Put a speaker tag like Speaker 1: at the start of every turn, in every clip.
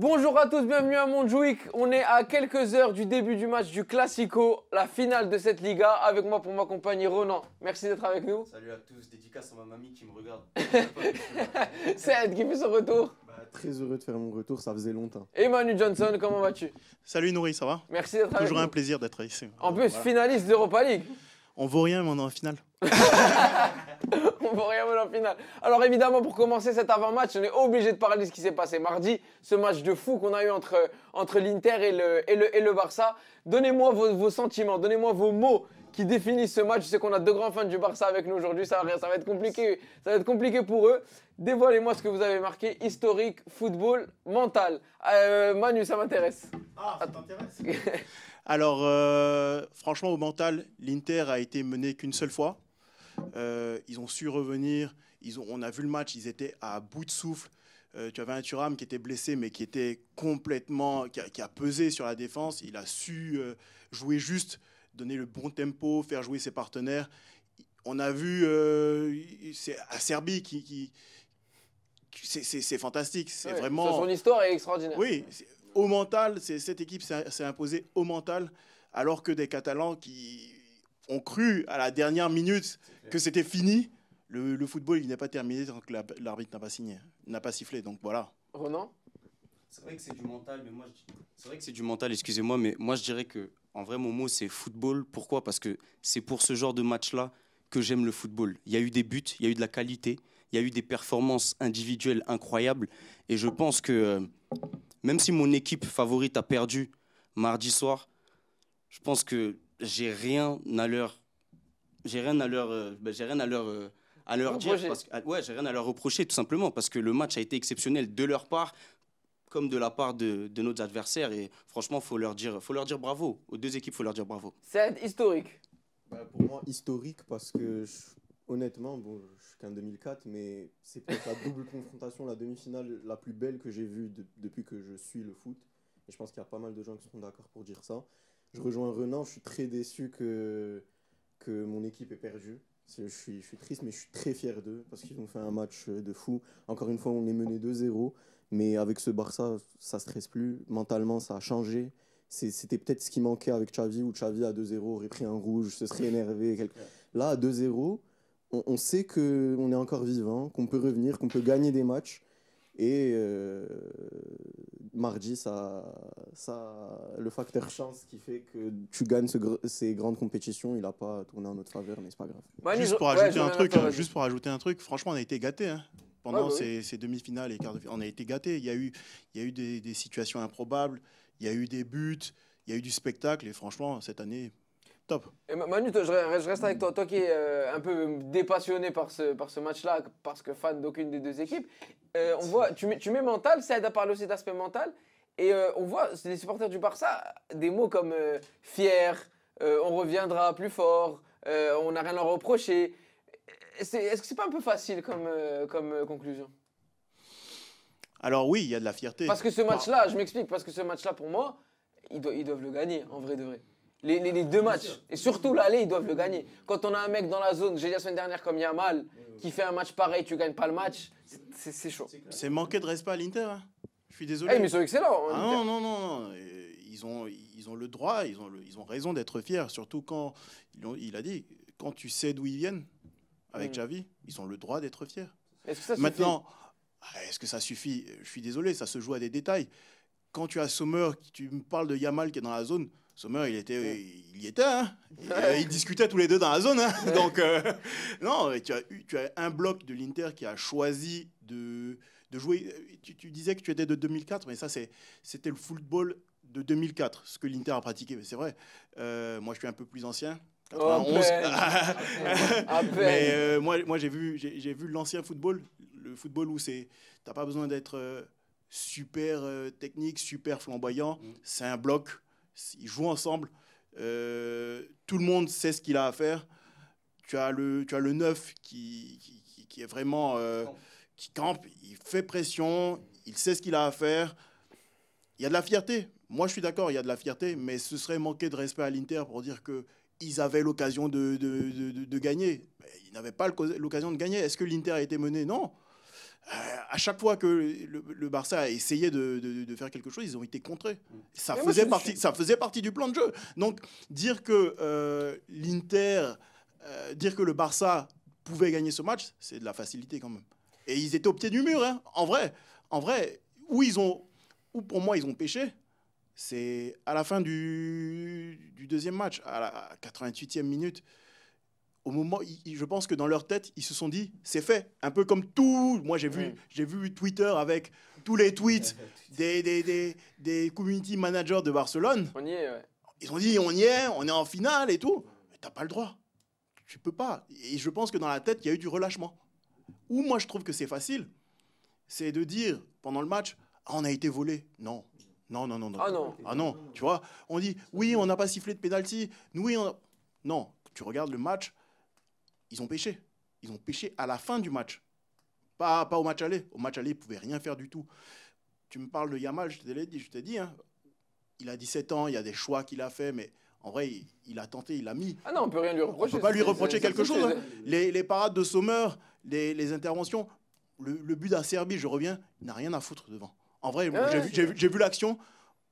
Speaker 1: Bonjour à tous, bienvenue à Montjuïc. On est à quelques heures du début du match du Classico, la finale de cette Liga. Avec moi pour m'accompagner, Ronan. Merci d'être avec nous.
Speaker 2: Salut à tous, dédicace à ma mamie qui me regarde.
Speaker 1: C'est Ed qui fait son retour.
Speaker 3: Très heureux de faire mon retour, ça faisait longtemps.
Speaker 1: Et Manu Johnson, comment vas-tu?
Speaker 4: Salut Nourri, ça va?
Speaker 1: Merci d'être avec nous.
Speaker 4: Toujours un plaisir d'être ici.
Speaker 1: En plus, finaliste d'Europa League.
Speaker 4: On vaut rien, mais on est en finale.
Speaker 1: On va rien voir en finale. Alors évidemment, pour commencer cet avant-match, on est obligé de parler de ce qui s'est passé mardi. Ce match de fou qu'on a eu entre l'Inter et le Barça. Donnez-moi vos sentiments, donnez-moi vos mots qui définissent ce match. Je sais qu'on a deux grands fans du Barça avec nous aujourd'hui. Ça va être compliqué. Ça va être compliqué pour eux. Dévoilez-moi ce que vous avez marqué. Historique, football, mental. Manu, ça m'intéresse.
Speaker 4: Ah, ça t'intéresse? Alors, franchement, au mental, l'Inter a été mené qu'une seule fois. Ils ont su revenir. On a vu le match, ils étaient à bout de souffle. Tu avais un Thuram qui était blessé, mais qui était complètement, qui a pesé sur la défense. Il a su jouer juste, donner le bon tempo, faire jouer ses partenaires. On a vu, c'est à Serbie c'est fantastique. C'est vraiment.
Speaker 1: Son histoire est extraordinaire.
Speaker 4: Oui. Au mental, cette équipe s'est imposée au mental, alors que des Catalans qui ont cru à la dernière minute que c'était fini. Le football, il n'est pas terminé tant que l'arbitre n'a pas sifflé. Donc voilà.
Speaker 1: Ronan?
Speaker 2: C'est vrai que c'est du mental, mais c'est vrai que c'est du mental, excusez-moi, mais moi je dirais que en vrai mon mot c'est football. Pourquoi? Parce que c'est pour ce genre de match-là que j'aime le football. Il y a eu des buts, il y a eu de la qualité, il y a eu des performances individuelles incroyables, et je pense que même si mon équipe favorite a perdu mardi soir, je pense que j'ai rien à leur dire ouais, j'ai rien à leur reprocher tout simplement parce que le match a été exceptionnel de leur part comme de la part de nos adversaires, et franchement faut leur dire bravo aux deux équipes, faut leur dire bravo.
Speaker 1: C'est historique.
Speaker 3: Pour moi, historique parce que honnêtement, bon, je suis qu'en 2004, mais c'est peut-être la double confrontation, la demi-finale la plus belle que j'ai vue depuis que je suis le foot. Et je pense qu'il y a pas mal de gens qui seront d'accord pour dire ça. Je rejoins Renan, je suis très déçu que mon équipe ait perdu. Je suis triste, mais je suis très fier d'eux parce qu'ils ont fait un match de fou. Encore une fois, on est mené 2-0, mais avec ce Barça, ça ne stresse plus. Mentalement, ça a changé. C'était peut-être ce qui manquait avec Xavi, où Xavi à 2-0 aurait pris un rouge, se serait énervé. Là, à 2-0, on sait qu'on est encore vivant, qu'on peut revenir, qu'on peut gagner des matchs. Et mardi, le facteur chance qui fait que tu gagnes ces grandes compétitions, il n'a pas tourné en notre faveur, mais c'est pas grave.
Speaker 4: Juste pour ajouter un truc, franchement, on a été gâtés. Hein. Pendant ces demi-finales et quarts de finale, on a été gâtés. Il y a eu des situations improbables, il y a eu des buts, il y a eu du spectacle. Et franchement, cette année, top.
Speaker 1: Et Manu, je reste avec toi. Toi qui es un peu dépassionné par ce match-là, parce que fan d'aucune des deux équipes. On voit, tu mets mental, ça aide à parler aussi d'aspect mental. Et on voit, les supporters du Barça, des mots comme fier, on reviendra plus fort, on n'a rien à leur reprocher. Est-ce que c'est pas un peu facile comme conclusion?
Speaker 4: Alors oui, il y a de la fierté.
Speaker 1: Parce que ce match-là, je m'explique, parce que ce match-là, pour moi, ils doivent le gagner, en vrai de vrai. Les deux matchs, et surtout l'aller, ils doivent le gagner. Quand on a un mec dans la zone, j'ai dit la semaine dernière comme Yamal, qui fait un match pareil, tu gagnes pas le match, c'est chaud.
Speaker 4: C'est manquer de respect à l'Inter. Hein. Je suis désolé.
Speaker 1: Mais ils sont excellents.
Speaker 4: Ah non. Ils ont le droit, ils ont raison d'être fiers, surtout quand il a dit, quand tu sais d'où ils viennent avec Xavi, ils ont le droit d'être fiers.
Speaker 1: Est-ce que ça suffit?
Speaker 4: Maintenant, est-ce que ça suffit? Je suis désolé, ça se joue à des détails. Quand tu as Sommer, tu me parles de Yamal qui est dans la zone. Sommer, il y était, hein. Ils discutaient tous les deux dans la zone, hein. Donc, non, tu as un bloc de l'Inter qui a choisi de jouer. Tu disais que tu étais de 2004, mais ça, c'était le football de 2004, ce que l'Inter a pratiqué. Mais c'est vrai. Moi, je suis un peu plus ancien. 91. Mais moi, j'ai vu l'ancien football, le football où t'as pas besoin d'être super technique, super flamboyant. C'est un bloc. Ils jouent ensemble. Tout le monde sait ce qu'il a à faire. Tu as le neuf qui est vraiment qui campe. Il fait pression. Il sait ce qu'il a à faire. Il y a de la fierté. Moi, je suis d'accord, il y a de la fierté, mais ce serait manquer de respect à l'Inter pour dire qu'ils avaient l'occasion de gagner. Ils n'avaient pas l'occasion de gagner. Est-ce que l'Inter a été mené? Non. À chaque fois que le Barça a essayé de faire quelque chose, ils ont été contrés. Ça faisait partie du plan de jeu. Donc, dire que l'Inter, dire que le Barça pouvait gagner ce match, c'est de la facilité quand même. Et ils étaient au pied du mur, hein. En vrai, où pour moi ils ont péché, c'est à la fin du deuxième match, à la 88e minute. Au moment, je pense que dans leur tête, ils se sont dit, c'est fait. Un peu comme tout. Moi, j'ai vu Twitter avec tous les tweets des community managers de Barcelone.
Speaker 1: On y est, ouais.
Speaker 4: Ils ont dit, on y est, on est en finale et tout. Mais t'as pas le droit. Tu peux pas. Et je pense que dans la tête, il y a eu du relâchement. Où moi, je trouve que c'est facile, c'est de dire pendant le match, ah, on a été volé. Non. Non. Ah non, tu vois. On dit, oui, on n'a pas sifflé de pénalty. Oui, non, tu regardes le match. Ils ont péché. Ils ont péché à la fin du match. Pas au match aller. Au match aller, ils ne pouvaient rien faire du tout. Tu me parles de Yamal, je t'ai dit, hein, il a 17 ans, il y a des choix qu'il a fait, mais en vrai, il a tenté, il a mis.
Speaker 1: Ah non, on ne peut rien lui reprocher.
Speaker 4: On ne peut pas lui reprocher quelque chose. Hein. Les parades de Sommer, les interventions, le but à Serbie, je reviens, il n'a rien à foutre devant. En vrai, j'ai vu l'action.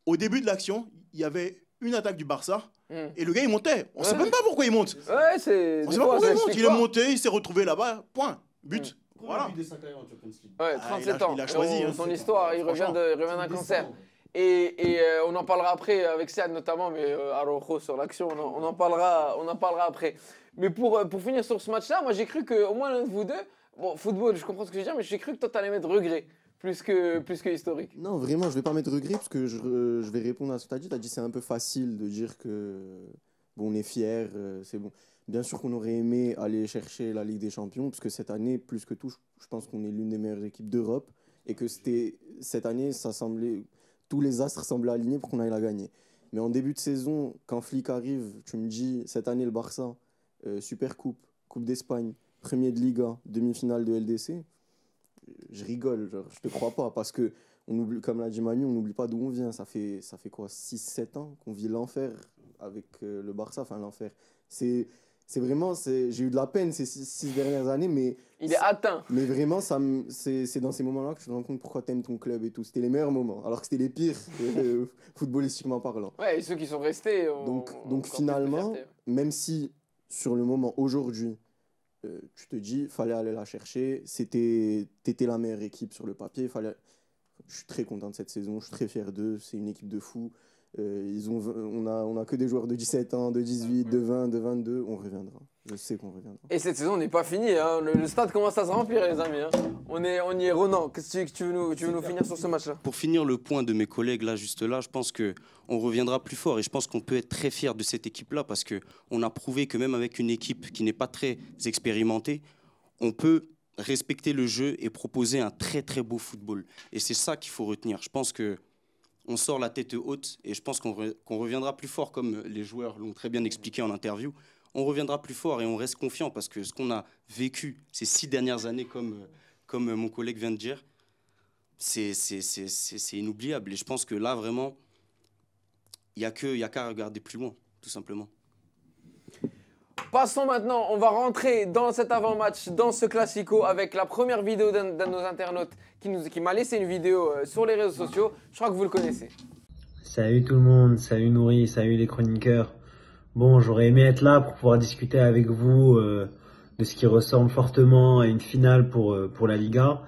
Speaker 4: Au début de l'action, il y avait une attaque du Barça. Et le gars, il montait. On ne sait même pas pourquoi il monte.
Speaker 1: Ouais,
Speaker 4: on sait pas pourquoi il monte. Il est monté, il s'est retrouvé là-bas. Point. But. Voilà.
Speaker 1: Ouais, 37 ans.
Speaker 4: Il a choisi.
Speaker 1: Son histoire, il revient d'un cancer. Et on en parlera après avec Siad notamment, mais Araujo sur l'action, on en parlera après. Mais pour finir sur ce match-là, moi j'ai cru qu'au moins l'un de vous deux, bon, football, je comprends ce que je veux dire, mais j'ai cru que toi t'allais mettre regret. Plus que historique.
Speaker 3: Non, vraiment, je vais pas mettre regret parce que je vais répondre à ce que tu as dit. Tu as dit c'est un peu facile de dire que bon, on est fiers, c'est bon. Bien sûr qu'on aurait aimé aller chercher la Ligue des Champions parce que cette année, plus que tout, je pense qu'on est l'une des meilleures équipes d'Europe et que cette année, tous les astres semblaient alignés pour qu'on aille la gagner. Mais en début de saison, quand Flick arrive, tu me dis cette année le Barça, Super Coupe, Coupe d'Espagne, premier de Liga, demi-finale de LDC. Je rigole, genre, je te crois pas, parce que, comme l'a dit Manu, on n'oublie pas d'où on vient. Ça fait quoi, 6-7 ans qu'on vit l'enfer avec le Barça, enfin l'enfer. C'est vraiment, j'ai eu de la peine ces 6 dernières années, mais...
Speaker 1: Il est atteint.
Speaker 3: Mais vraiment, c'est dans ces moments-là que je te rends compte pourquoi t'aimes ton club et tout. C'était les meilleurs moments, alors que c'était les pires, footballistiquement parlant.
Speaker 1: Ouais, et ceux qui sont restés...
Speaker 3: Donc finalement, même si, sur le moment, aujourd'hui, tu te dis, fallait aller la chercher. T'étais la meilleure équipe sur le papier. Je suis très content de cette saison. Je suis très fier d'eux. C'est une équipe de fous. On a que des joueurs de 17 ans, de 18, de 20, de 22. On reviendra. Je sais qu'on reviendra.
Speaker 1: Et cette saison n'est pas finie. Hein. Le stade commence à se remplir, les amis. Hein. On y est. Ronan, qu'est-ce que tu veux nous finir sur ce match-là?
Speaker 2: Pour finir le point de mes collègues là, juste là, je pense qu'on reviendra plus fort et je pense qu'on peut être très fier de cette équipe-là parce qu'on a prouvé que même avec une équipe qui n'est pas très expérimentée, on peut respecter le jeu et proposer un très très beau football. Et c'est ça qu'il faut retenir. Je pense qu'on sort la tête haute et je pense qu'on reviendra plus fort comme les joueurs l'ont très bien expliqué en interview. On reviendra plus fort et on reste confiant parce que ce qu'on a vécu ces 6 dernières années, comme mon collègue vient de dire, c'est inoubliable. Et je pense que là, vraiment, il n'y a qu'à regarder plus loin, tout simplement.
Speaker 1: Passons maintenant, on va rentrer dans cet avant-match, dans ce classico, avec la première vidéo d'un de nos internautes qui m'a laissé une vidéo sur les réseaux sociaux. Je crois que vous le connaissez.
Speaker 5: Salut tout le monde, salut Nourri, salut les chroniqueurs. Bon, j'aurais aimé être là pour pouvoir discuter avec vous de ce qui ressemble fortement à une finale pour la Liga,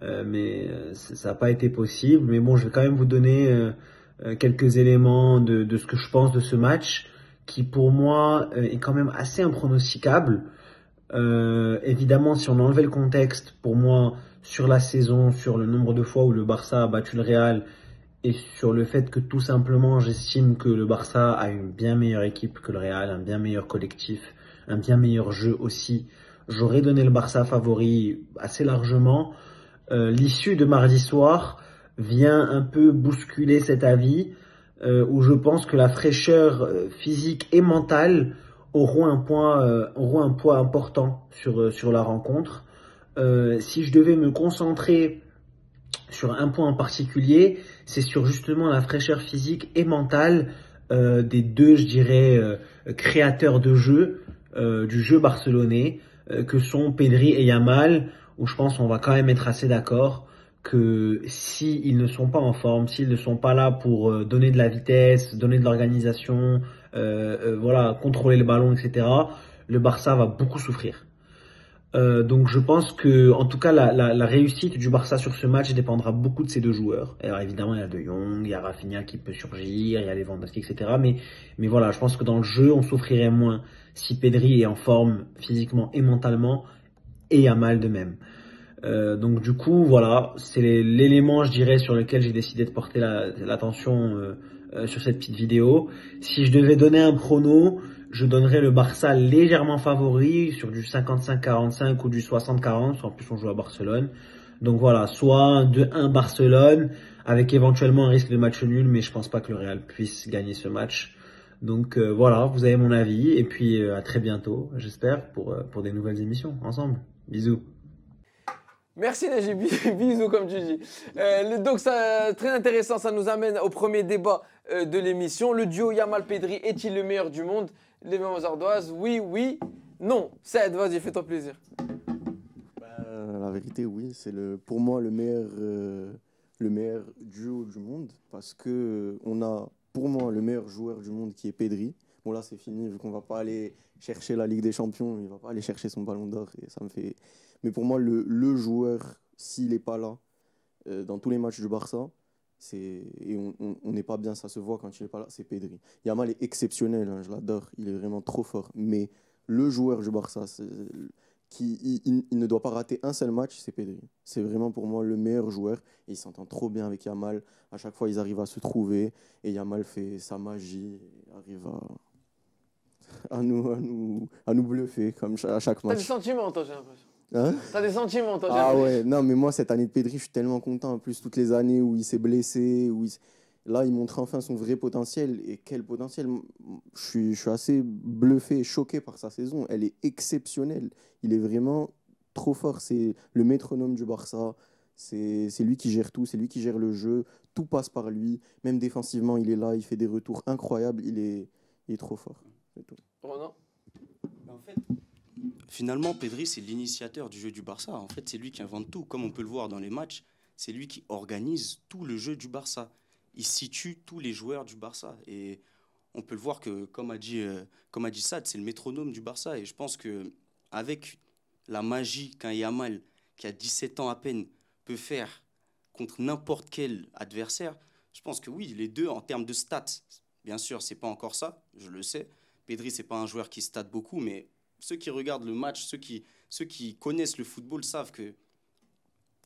Speaker 5: mais ça n'a pas été possible. Mais bon, je vais quand même vous donner quelques éléments de ce que je pense de ce match, qui pour moi est quand même assez impronosticable. Évidemment, si on enlevait le contexte, pour moi, sur la saison, sur le nombre de fois où le Barça a battu le Real, et sur le fait que tout simplement j'estime que le Barça a une bien meilleure équipe que le Real, un bien meilleur collectif, un bien meilleur jeu aussi, j'aurais donné le Barça favori assez largement. L'issue de mardi soir vient un peu bousculer cet avis, où je pense que la fraîcheur physique et mentale auront un poids important sur la rencontre. Si je devais me concentrer sur un point en particulier, c'est sur justement la fraîcheur physique et mentale des deux, je dirais, créateurs de jeu, du jeu barcelonais, que sont Pedri et Yamal, où je pense qu'on va quand même être assez d'accord que s'ils ne sont pas en forme, s'ils ne sont pas là pour donner de la vitesse, donner de l'organisation, voilà, contrôler le ballon, etc., le Barça va beaucoup souffrir. Donc je pense que, en tout cas, la réussite du Barça sur ce match dépendra beaucoup de ces deux joueurs. Alors évidemment, il y a De Jong, il y a Rafinha qui peut surgir, il y a Lewandowski, etc. Mais voilà, je pense que dans le jeu, on souffrirait moins si Pedri est en forme physiquement et mentalement, et Yamal de même. Donc du coup, voilà, c'est l'élément, je dirais, sur lequel j'ai décidé de porter l'attention sur cette petite vidéo. Si je devais donner un prono, je donnerais le Barça légèrement favori sur du 55-45 ou du 60-40. En plus, on joue à Barcelone. Donc voilà, soit 2-1 Barcelone, avec éventuellement un risque de match nul, mais je pense pas que le Real puisse gagner ce match. Donc voilà, vous avez mon avis, et puis à très bientôt, j'espère, pour des nouvelles émissions ensemble. Bisous.
Speaker 1: Merci Najib, bisous comme tu dis. Donc ça, très intéressant, ça nous amène au premier débat de l'émission. Le duo Yamal-Pedri est-il le meilleur du monde? Les mêmes ardoises, oui, non. Saïd, vas-y, fais-toi plaisir.
Speaker 3: La vérité, oui, c'est pour moi le meilleur duo du monde parce que on a pour moi le meilleur joueur du monde qui est Pedri. Bon là c'est fini vu qu'on va pas aller chercher la Ligue des Champions, il va pas aller chercher son Ballon d'Or et ça me fait. Mais pour moi le joueur s'il est pas là dans tous les matchs du Barça, on n'est pas bien, ça se voit quand il est pas là, c'est Pedri. Yamal est exceptionnel, hein, je l'adore, il est vraiment trop fort. Mais le joueur du Barça, il ne doit pas rater un seul match, c'est Pedri. C'est vraiment pour moi le meilleur joueur. Et il s'entend trop bien avec Yamal. À chaque fois, ils arrivent à se trouver. Et Yamal fait sa magie. Il arrive à nous bluffer comme à chaque match.
Speaker 1: T'as des sentiments, toi, j'ai l'impression.
Speaker 3: Hein?
Speaker 1: T'as des sentiments, toi, j'ai
Speaker 3: Ah
Speaker 1: l'impression.
Speaker 3: ouais, non, mais moi, cette année de Pedri, je suis tellement content. En plus, toutes les années où il s'est blessé, là, il montre enfin son vrai potentiel. Et quel potentiel! Je suis assez bluffé et choqué par sa saison. Elle est exceptionnelle. Il est vraiment trop fort. C'est le métronome du Barça. C'est lui qui gère tout. C'est lui qui gère le jeu. Tout passe par lui. Même défensivement, il est là. Il fait des retours incroyables. Il est trop fort. C'est tout.
Speaker 1: Ronan?
Speaker 2: En fait, finalement, Pedri, c'est l'initiateur du jeu du Barça. En fait, c'est lui qui invente tout. Comme on peut le voir dans les matchs, c'est lui qui organise tout le jeu du Barça. Il situe tous les joueurs du Barça. Et on peut le voir que, comme a dit Sad, c'est le métronome du Barça. Et je pense qu'avec la magie qu'un Yamal, qui a 17 ans à peine, peut faire contre n'importe quel adversaire, je pense que oui, les deux, en termes de stats, bien sûr, c'est pas encore ça, je le sais. Pedri, c'est pas un joueur qui stat beaucoup, mais ceux qui regardent le match, ceux qui connaissent le football savent qu'il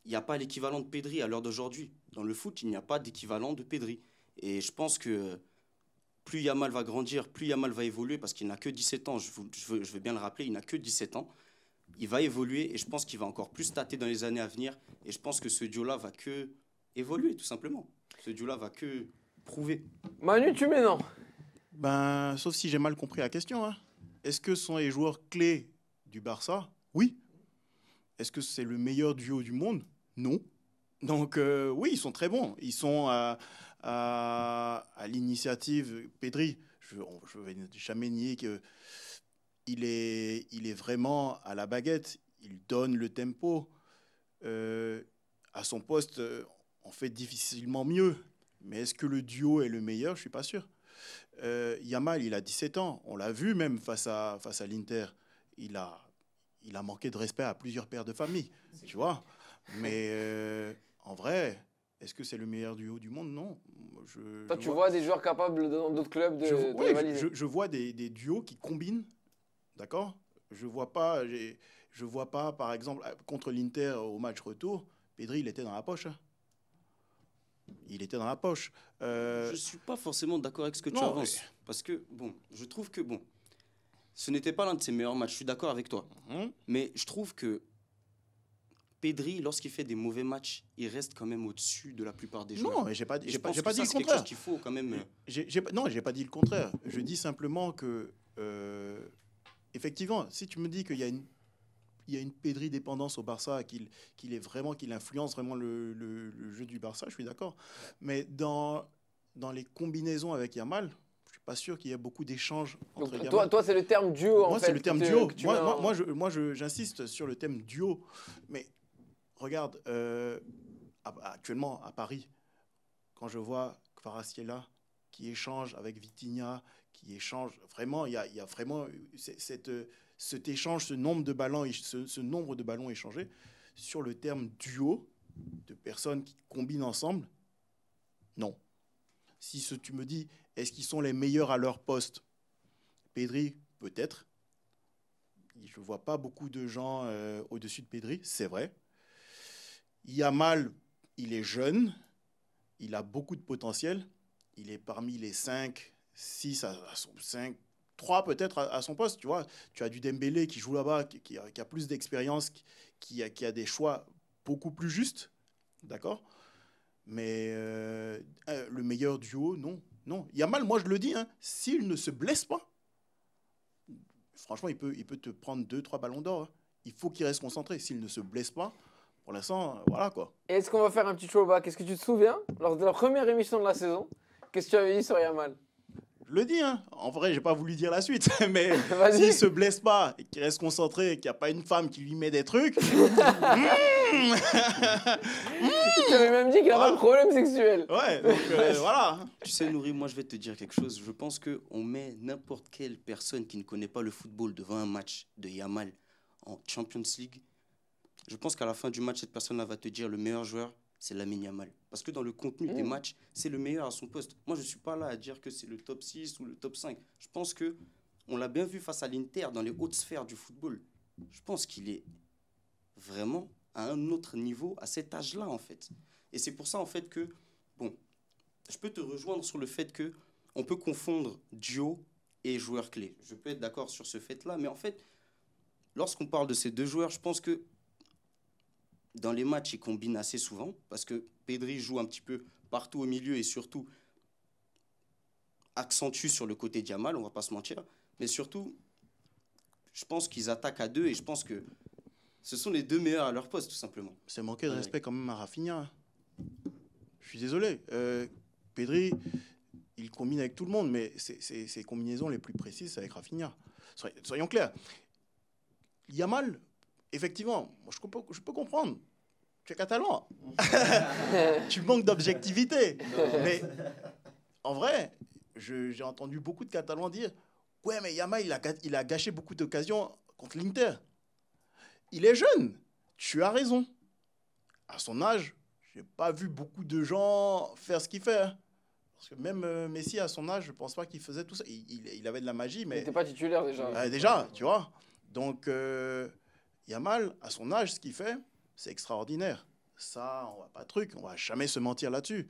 Speaker 2: n'y a pas l'équivalent de Pedri à l'heure d'aujourd'hui. Dans le foot, il n'y a pas d'équivalent de Pedri. Et je pense que plus Yamal va grandir, plus Yamal va évoluer, parce qu'il n'a que 17 ans, je veux bien le rappeler, il n'a que 17 ans. Il va évoluer et je pense qu'il va encore plus stater dans les années à venir. Et je pense que ce duo-là va que évoluer, tout simplement. Ce duo-là va que prouver.
Speaker 1: Manu, tu mets non?
Speaker 4: Ben, sauf si j'ai mal compris la question. Hein. Est-ce que ce sont les joueurs clés du Barça? Oui. Est-ce que c'est le meilleur duo du monde? Non. Donc oui, ils sont très bons. Ils sont à l'initiative. Pedri, je ne vais jamais nier qu'il est vraiment à la baguette. Il donne le tempo. À son poste, on fait difficilement mieux. Mais est-ce que le duo est le meilleur? Je ne suis pas sûr. Yamal, il a 17 ans. On l'a vu même face à l'Inter. Il a manqué de respect à plusieurs pères de famille. Tu vois. Mais en vrai, est-ce que c'est le meilleur duo du monde? Non.
Speaker 1: Toi, tu vois des joueurs capables dans d'autres clubs de rivaliser?
Speaker 4: Je vois des duos qui combinent. D'accord? Je vois pas, par exemple, contre l'Inter au match retour, Pedri, il était dans la poche. Hein. Il était dans la poche.
Speaker 2: Je ne suis pas forcément d'accord avec ce que tu avances. Parce que, bon, je trouve que, bon, ce n'était pas l'un de ses meilleurs matchs. Je suis d'accord avec toi. Mais je trouve que Pedri, lorsqu'il fait des mauvais matchs, il reste quand même au-dessus de la plupart des joueurs.
Speaker 4: Non, mais j'ai pas dit le contraire.
Speaker 2: C'est quelque chose qu'il faut quand même.
Speaker 4: Non, j'ai pas dit le contraire. Je dis simplement que, effectivement, si tu me dis qu'il y a une Pedri dépendance au Barça, qu'il influence vraiment le jeu du Barça, je suis d'accord. Mais dans les combinaisons avec Yamal, je suis pas sûr qu'il y ait beaucoup d'échanges entre Yamal.
Speaker 1: Toi, c'est le terme duo, en fait.
Speaker 4: Moi, c'est le terme duo. Moi, j'insiste sur le terme duo. Mais regarde, actuellement à Paris, quand je vois Kvaratskhelia qui échange avec Vitinha, qui échange, vraiment, il y a vraiment cet échange, ce nombre de ballons échangés sur le terme duo de personnes qui combinent ensemble. Non. Si tu me dis, est-ce qu'ils sont les meilleurs à leur poste? Pedri, peut-être. Je ne vois pas beaucoup de gens au-dessus de Pedri, c'est vrai. Yamal, il est jeune, il a beaucoup de potentiel. Il est parmi les 5, 6 5, 3 peut-être à son poste. Tu vois, tu as du Dembélé qui joue là-bas, qui a plus d'expérience, qui a des choix beaucoup plus justes. D'accord? Mais le meilleur duo, non. Non. Yamal, moi je le dis, hein, s'il ne se blesse pas, franchement, il peut te prendre 2-3 ballons d'or. Hein. Il faut qu'il reste concentré. S'il ne se blesse pas, pour l'instant, voilà quoi.
Speaker 1: Et est-ce qu'on va faire un petit throwback? Est-ce que tu te souviens, lors de la première émission de la saison, qu'est-ce que tu avais dit sur Yamal?
Speaker 4: Je le dis, hein. En vrai, j'ai pas voulu dire la suite, mais
Speaker 1: Vas-y.
Speaker 4: s'il se blesse pas, et qu'il reste concentré, qu'il n'y a pas une femme qui lui met des trucs,
Speaker 1: Tu avais même dit qu'il n'a pas de problème sexuel.
Speaker 4: ouais, donc voilà.
Speaker 2: Tu sais, Nourri, moi je vais te dire quelque chose. Je pense qu'on met n'importe quelle personne qui ne connaît pas le football devant un match de Yamal en Champions League. Je pense qu'à la fin du match, cette personne-là va te dire le meilleur joueur, c'est Lamine Yamal. Parce que dans le contenu des matchs, c'est le meilleur à son poste. Moi, je ne suis pas là à dire que c'est le top 6 ou le top 5. Je pense qu'on l'a bien vu face à l'Inter dans les hautes sphères du football. Je pense qu'il est vraiment à un autre niveau à cet âge-là, en fait. Et c'est pour ça, en fait, que, bon, je peux te rejoindre sur le fait qu'on peut confondre duo et joueur clé. Je peux être d'accord sur ce fait-là, mais en fait, lorsqu'on parle de ces deux joueurs, je pense que dans les matchs, ils combinent assez souvent, parce que Pedri joue un petit peu partout au milieu et surtout accentue sur le côté Yamal, on ne va pas se mentir. Mais surtout, je pense qu'ils attaquent à deux et je pense que ce sont les deux meilleurs à leur poste, tout simplement.
Speaker 4: C'est manquer de respect quand même à Rafinha. Je suis désolé. Pedri, il combine avec tout le monde, mais ses combinaisons les plus précises, c'est avec Rafinha. Soyons clairs. Yamal, effectivement, moi, je peux comprendre. Tu es catalan. Tu manques d'objectivité. Mais en vrai, j'ai entendu beaucoup de Catalans dire « Ouais, mais Yamal, il a gâché beaucoup d'occasions contre l'Inter. » Il est jeune. Tu as raison. À son âge, je n'ai pas vu beaucoup de gens faire ce qu'il fait. Hein. Parce que même Messi, à son âge, je ne pense pas qu'il faisait tout ça. Il avait de la magie, mais...
Speaker 1: Il n'était pas titulaire déjà.
Speaker 4: Déjà, tu vois. Donc, Yamal, à son âge, ce qu'il fait, c'est extraordinaire. Ça, on va pas on va jamais se mentir là-dessus.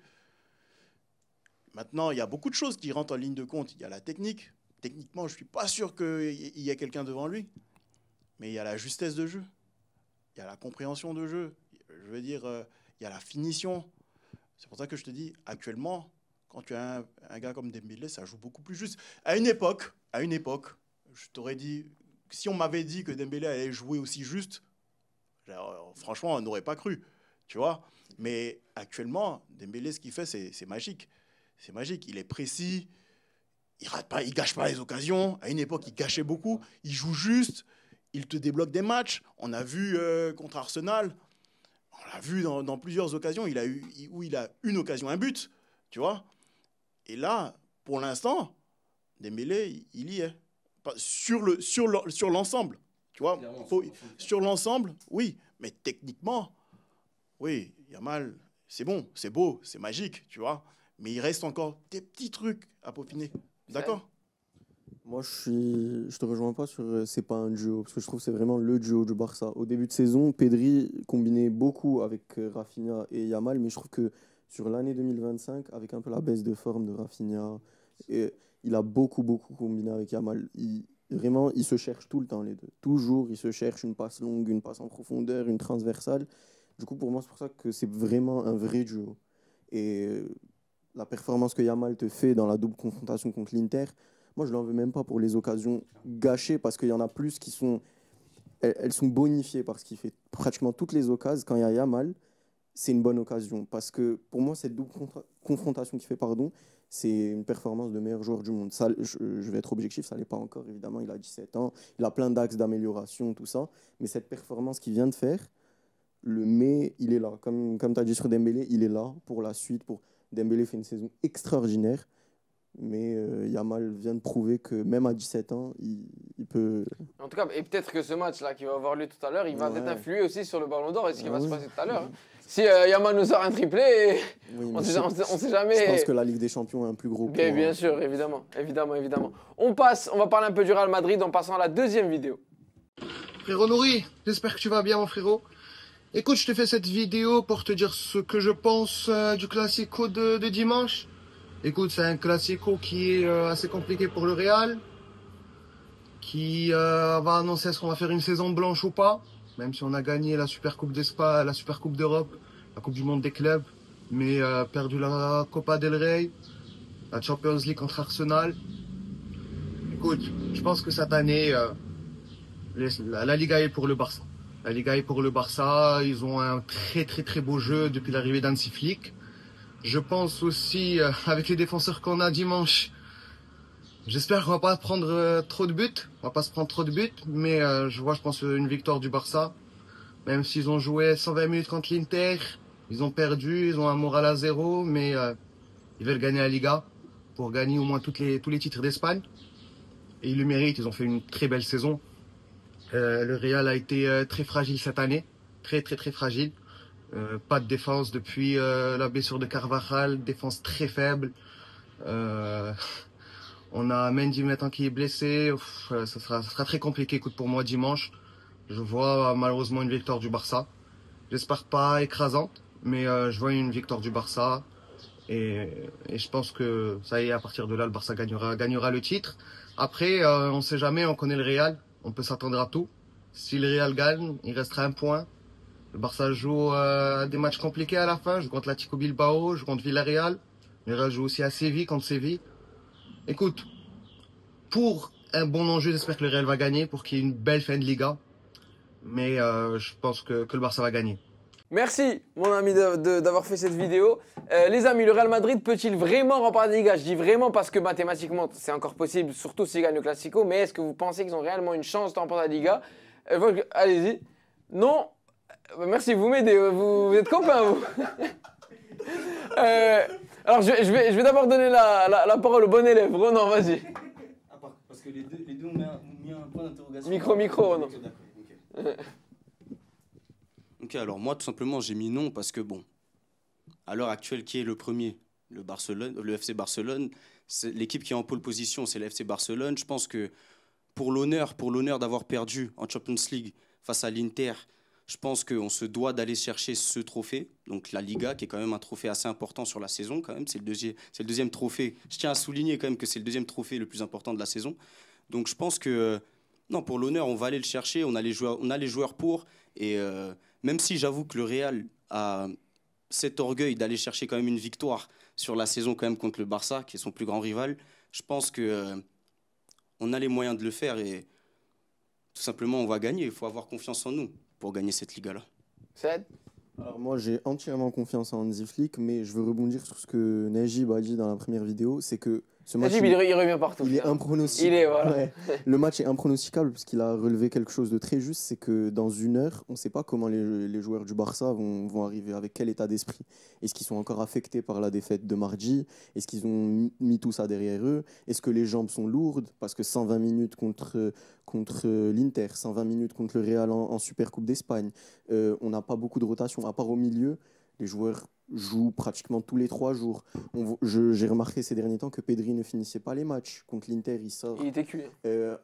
Speaker 4: Maintenant, il y a beaucoup de choses qui rentrent en ligne de compte. Il y a la technique. Techniquement, je suis pas sûr qu'il y ait quelqu'un devant lui. Mais il y a la justesse de jeu. Il y a la compréhension de jeu. Je veux dire, il y a la finition. C'est pour ça que je te dis, actuellement, quand tu as un gars comme Dembélé, ça joue beaucoup plus juste. À une époque, je t'aurais dit, si on m'avait dit que Dembélé allait jouer aussi juste, franchement, on n'aurait pas cru, tu vois. Mais actuellement, Dembélé, ce qu'il fait, c'est magique. C'est magique. Il est précis, il rate pas, il gâche pas les occasions. À une époque, il gâchait beaucoup. Il joue juste, il te débloque des matchs. On a vu contre Arsenal, on l'a vu dans plusieurs occasions. Il a une occasion, un but, tu vois. Et là, pour l'instant, Dembélé, il y est. Sur l'ensemble, tu vois. Sur l'ensemble, oui. Mais techniquement, oui, Yamal, c'est bon, c'est beau, c'est magique, tu vois. Mais il reste encore des petits trucs à peaufiner. D'accord?
Speaker 3: Moi, je te rejoins pas sur c'est pas un duo, parce que je trouve que c'est vraiment le duo du Barça. Au début de saison, Pedri combinait beaucoup avec Rafinha et Yamal, mais je trouve que sur l'année 2025, avec un peu la baisse de forme de Rafinha, il a beaucoup combiné avec Yamal. Vraiment, ils se cherchent tout le temps, les deux. Toujours, ils se cherchent une passe longue, une passe en profondeur, une transversale. Du coup, pour moi, c'est pour ça que c'est vraiment un vrai duo. Et la performance que Yamal te fait dans la double confrontation contre l'Inter, moi, je ne l'en veux même pas pour les occasions gâchées, parce qu'il y en a plus qui sont... Elles sont bonifiées par ce qu'il fait. Pratiquement toutes les occasions, quand il y a Yamal, c'est une bonne occasion. Parce que pour moi, cette double confrontation qu'il fait, c'est une performance de meilleur joueur du monde. Ça, je vais être objectif, ça ne l'est pas encore, évidemment. Il a 17 ans, il a plein d'axes d'amélioration, tout ça. Mais cette performance qu'il vient de faire, le mais, il est là. Comme tu as dit sur Dembélé, il est là pour la suite. Dembélé fait une saison extraordinaire. Mais Yamal vient de prouver que même à 17 ans, il peut...
Speaker 1: En tout cas, et peut-être que ce match-là qui va avoir lieu tout à l'heure, il va peut-être influer aussi sur le Ballon d'Or et ce qui va se passer tout à l'heure. Si Yamal nous sort un triplé, on ne sait jamais.
Speaker 3: Je pense que la Ligue des Champions est un plus gros point.
Speaker 1: Bien sûr, évidemment. On va parler un peu du Real Madrid en passant à la deuxième vidéo.
Speaker 6: Frérot Nouri, j'espère que tu vas bien mon frérot. Écoute, je te fais cette vidéo pour te dire ce que je pense du Classico de dimanche. Écoute, c'est un Classico qui est assez compliqué pour le Real, qui va annoncer est-ce qu'on va faire une saison blanche ou pas, même si on a gagné la Super Coupe d'Espagne, la Super Coupe d'Europe, la Coupe du Monde des clubs, mais perdu la Copa del Rey, la Champions League contre Arsenal. Écoute, je pense que cette année, la Liga est pour le Barça. La Liga est pour le Barça, ils ont un très beau jeu depuis l'arrivée d'Hansi Flick. Je pense aussi, avec les défenseurs qu'on a dimanche, j'espère qu'on va pas prendre trop de buts. On va pas se prendre trop de buts, mais je pense, une victoire du Barça. Même s'ils ont joué 120 minutes contre l'Inter, ils ont perdu, ils ont un moral à zéro, mais ils veulent gagner la Liga pour gagner au moins tous les titres d'Espagne. Et ils le méritent, ils ont fait une très belle saison. Le Real a été très fragile cette année, très fragile. Pas de défense depuis la blessure de Carvajal, défense très faible. On a Mendy maintenant qui est blessé. Ça sera très compliqué. Écoute, pour moi dimanche, je vois malheureusement une victoire du Barça. J'espère pas écrasante, mais je vois une victoire du Barça. Et je pense que ça y est, à partir de là, le Barça gagnera le titre. Après, on sait jamais, on connaît le Real, on peut s'attendre à tout. Si le Real gagne, il restera un point. Le Barça joue des matchs compliqués à la fin. Je joue contre l'Atlético Bilbao, je joue contre Villarreal. Le Real joue aussi à Séville, contre Séville. Écoute, pour un bon enjeu, j'espère que le Real va gagner pour qu'il y ait une belle fin de Liga. Mais je pense que le Barça va gagner.
Speaker 1: Merci mon ami d'avoir fait cette vidéo. Les amis, le Real Madrid peut-il vraiment remporter la Liga? Je dis vraiment parce que mathématiquement c'est encore possible, surtout s'ils gagnent le Classico. Mais est-ce que vous pensez qu'ils ont réellement une chance de remporter la Liga? Allez-y. Non. Merci, vous m'aidez, vous êtes copains, vous. Alors, je vais d'abord donner la parole au bon élève. Ronan, vas-y.
Speaker 2: Parce que les deux ont mis un point d'interrogation.
Speaker 1: Micro, Ronan.
Speaker 2: Ok, alors moi, tout simplement, j'ai mis non parce que, bon, à l'heure actuelle, qui est le premier? Le FC Barcelone. L'équipe qui est en pole position, c'est le FC Barcelone. Je pense que pour l'honneur d'avoir perdu en Champions League face à l'Inter, je pense qu'on se doit d'aller chercher ce trophée, donc la Liga, qui est quand même un trophée assez important sur la saison. Quand même, c'est le deuxième trophée. Je tiens à souligner quand même que c'est le deuxième trophée le plus important de la saison. Donc je pense que, non, pour l'honneur, on va aller le chercher. On a les joueurs pour. Et même si j'avoue que le Real a cet orgueil d'aller chercher quand même une victoire sur la saison quand même contre le Barça, qui est son plus grand rival, je pense que on a les moyens de le faire et tout simplement on va gagner. Il faut avoir confiance en nous pour gagner cette Liga-là.
Speaker 1: Ced?
Speaker 3: Alors moi j'ai entièrement confiance en Hansi Flick, mais je veux rebondir sur ce que Najib a dit dans la première vidéo, c'est que ce match,
Speaker 1: Najib, il revient partout.
Speaker 3: il est impronosticable.
Speaker 1: Voilà.
Speaker 3: Ouais. Le match est impronosticable parce qu'il a relevé quelque chose de très juste, c'est que dans une heure, on ne sait pas comment les joueurs du Barça vont arriver, avec quel état d'esprit. Est-ce qu'ils sont encore affectés par la défaite de mardi? Est-ce qu'ils ont mis tout ça derrière eux? Est-ce que les jambes sont lourdes? Parce que 120 minutes contre l'Inter, 120 minutes contre le Real en Super Coupe d'Espagne, on n'a pas beaucoup de rotation, à part au milieu. Les joueurs jouent pratiquement tous les 3 jours. J'ai remarqué ces derniers temps que Pedri ne finissait pas les matchs. Contre l'Inter, il sort.
Speaker 1: Il était cuit.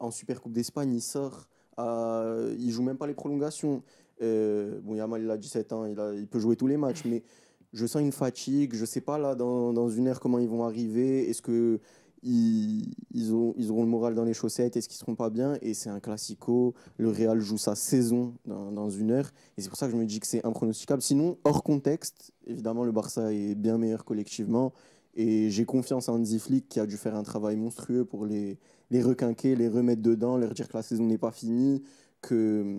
Speaker 3: En Super Coupe d'Espagne, il sort. Il joue même pas les prolongations. Bon, Yamal, il a 17 ans, il peut jouer tous les matchs. Mais je sens une fatigue. Je sais pas là, dans une heure, comment ils vont arriver. Est-ce que ils auront le moral dans les chaussettes? Est-ce qu'ils seront pas bien? Et c'est un classico. Le Real joue sa saison dans une heure. Et c'est pour ça que je me dis que c'est impronosticable. Sinon, hors contexte, évidemment, le Barça est bien meilleur collectivement. Et j'ai confiance en Hansi Flick qui a dû faire un travail monstrueux pour les requinquer, les remettre dedans, leur dire que la saison n'est pas finie, qu'il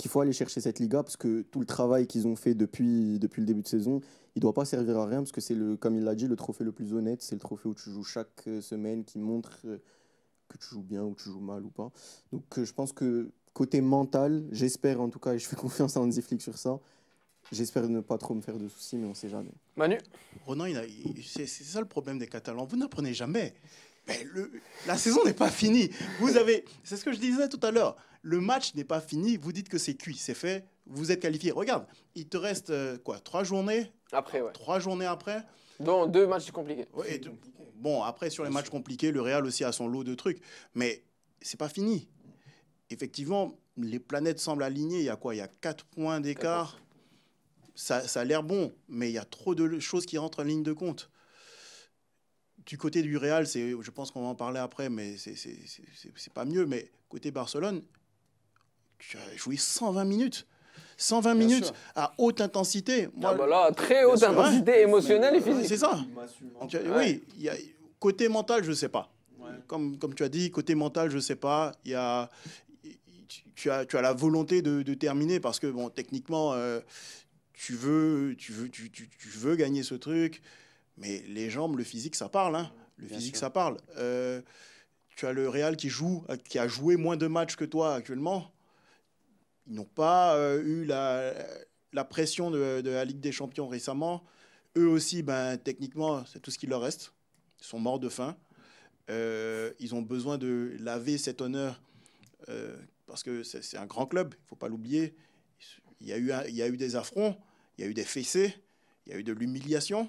Speaker 3: faut aller chercher cette Liga parce que tout le travail qu'ils ont fait depuis le début de saison, il ne doit pas servir à rien parce que c'est, comme il l'a dit, le trophée le plus honnête. C'est le trophée où tu joues chaque semaine qui montre que tu joues bien ou tu joues mal ou pas. Donc je pense que côté mental, j'espère en tout cas, et je fais confiance à Hansi Flick sur ça, j'espère ne pas trop me faire de soucis, mais on ne sait jamais.
Speaker 1: Manu?
Speaker 4: Ronan, c'est ça le problème des Catalans. Vous n'apprenez jamais. Mais la saison n'est pas finie. C'est ce que je disais tout à l'heure. Le match n'est pas fini. Vous dites que c'est cuit, c'est fait. Vous êtes qualifié. Regarde, il te reste 3 journées.
Speaker 1: Après, ouais.
Speaker 4: 3 journées après.
Speaker 1: Dont 2 matchs compliqués.
Speaker 4: Ouais, bon, après, sur les matchs compliqués, le Real aussi a son lot de trucs. Mais c'est pas fini. Effectivement, les planètes semblent alignées. Il y a quoi? Il y a 4 points d'écart. Ça a l'air bon, mais il y a trop de choses qui rentrent en ligne de compte. Du côté du Real, je pense qu'on va en parler après, mais c'est pas mieux. Mais côté Barcelone, tu as joué 120 minutes. 120
Speaker 2: Bien
Speaker 4: minutes
Speaker 2: sûr.
Speaker 4: à haute intensité. Moi,
Speaker 1: Là, très haute
Speaker 2: Bien sûr,
Speaker 1: intensité émotionnelle et physique.
Speaker 4: c'est ça.
Speaker 3: Donc,
Speaker 4: Oui, côté mental, je ne sais pas. Comme tu as dit, côté mental, je ne sais pas. Tu as la volonté de terminer parce que, bon, techniquement, tu veux gagner ce truc. Mais les jambes, le physique, ça parle. Hein. Le
Speaker 2: Bien
Speaker 4: physique,
Speaker 2: sûr.
Speaker 4: ça parle. Tu as le Real qui a joué moins de matchs que toi actuellement. Ils n'ont pas eu la pression de la Ligue des Champions récemment. Eux aussi, techniquement, c'est tout ce qu'il leur reste. Ils sont morts de faim. Ils ont besoin de laver cet honneur parce que c'est un grand club, il ne faut pas l'oublier. Il y a eu des affronts, il y a eu des fessées, il y a eu de l'humiliation.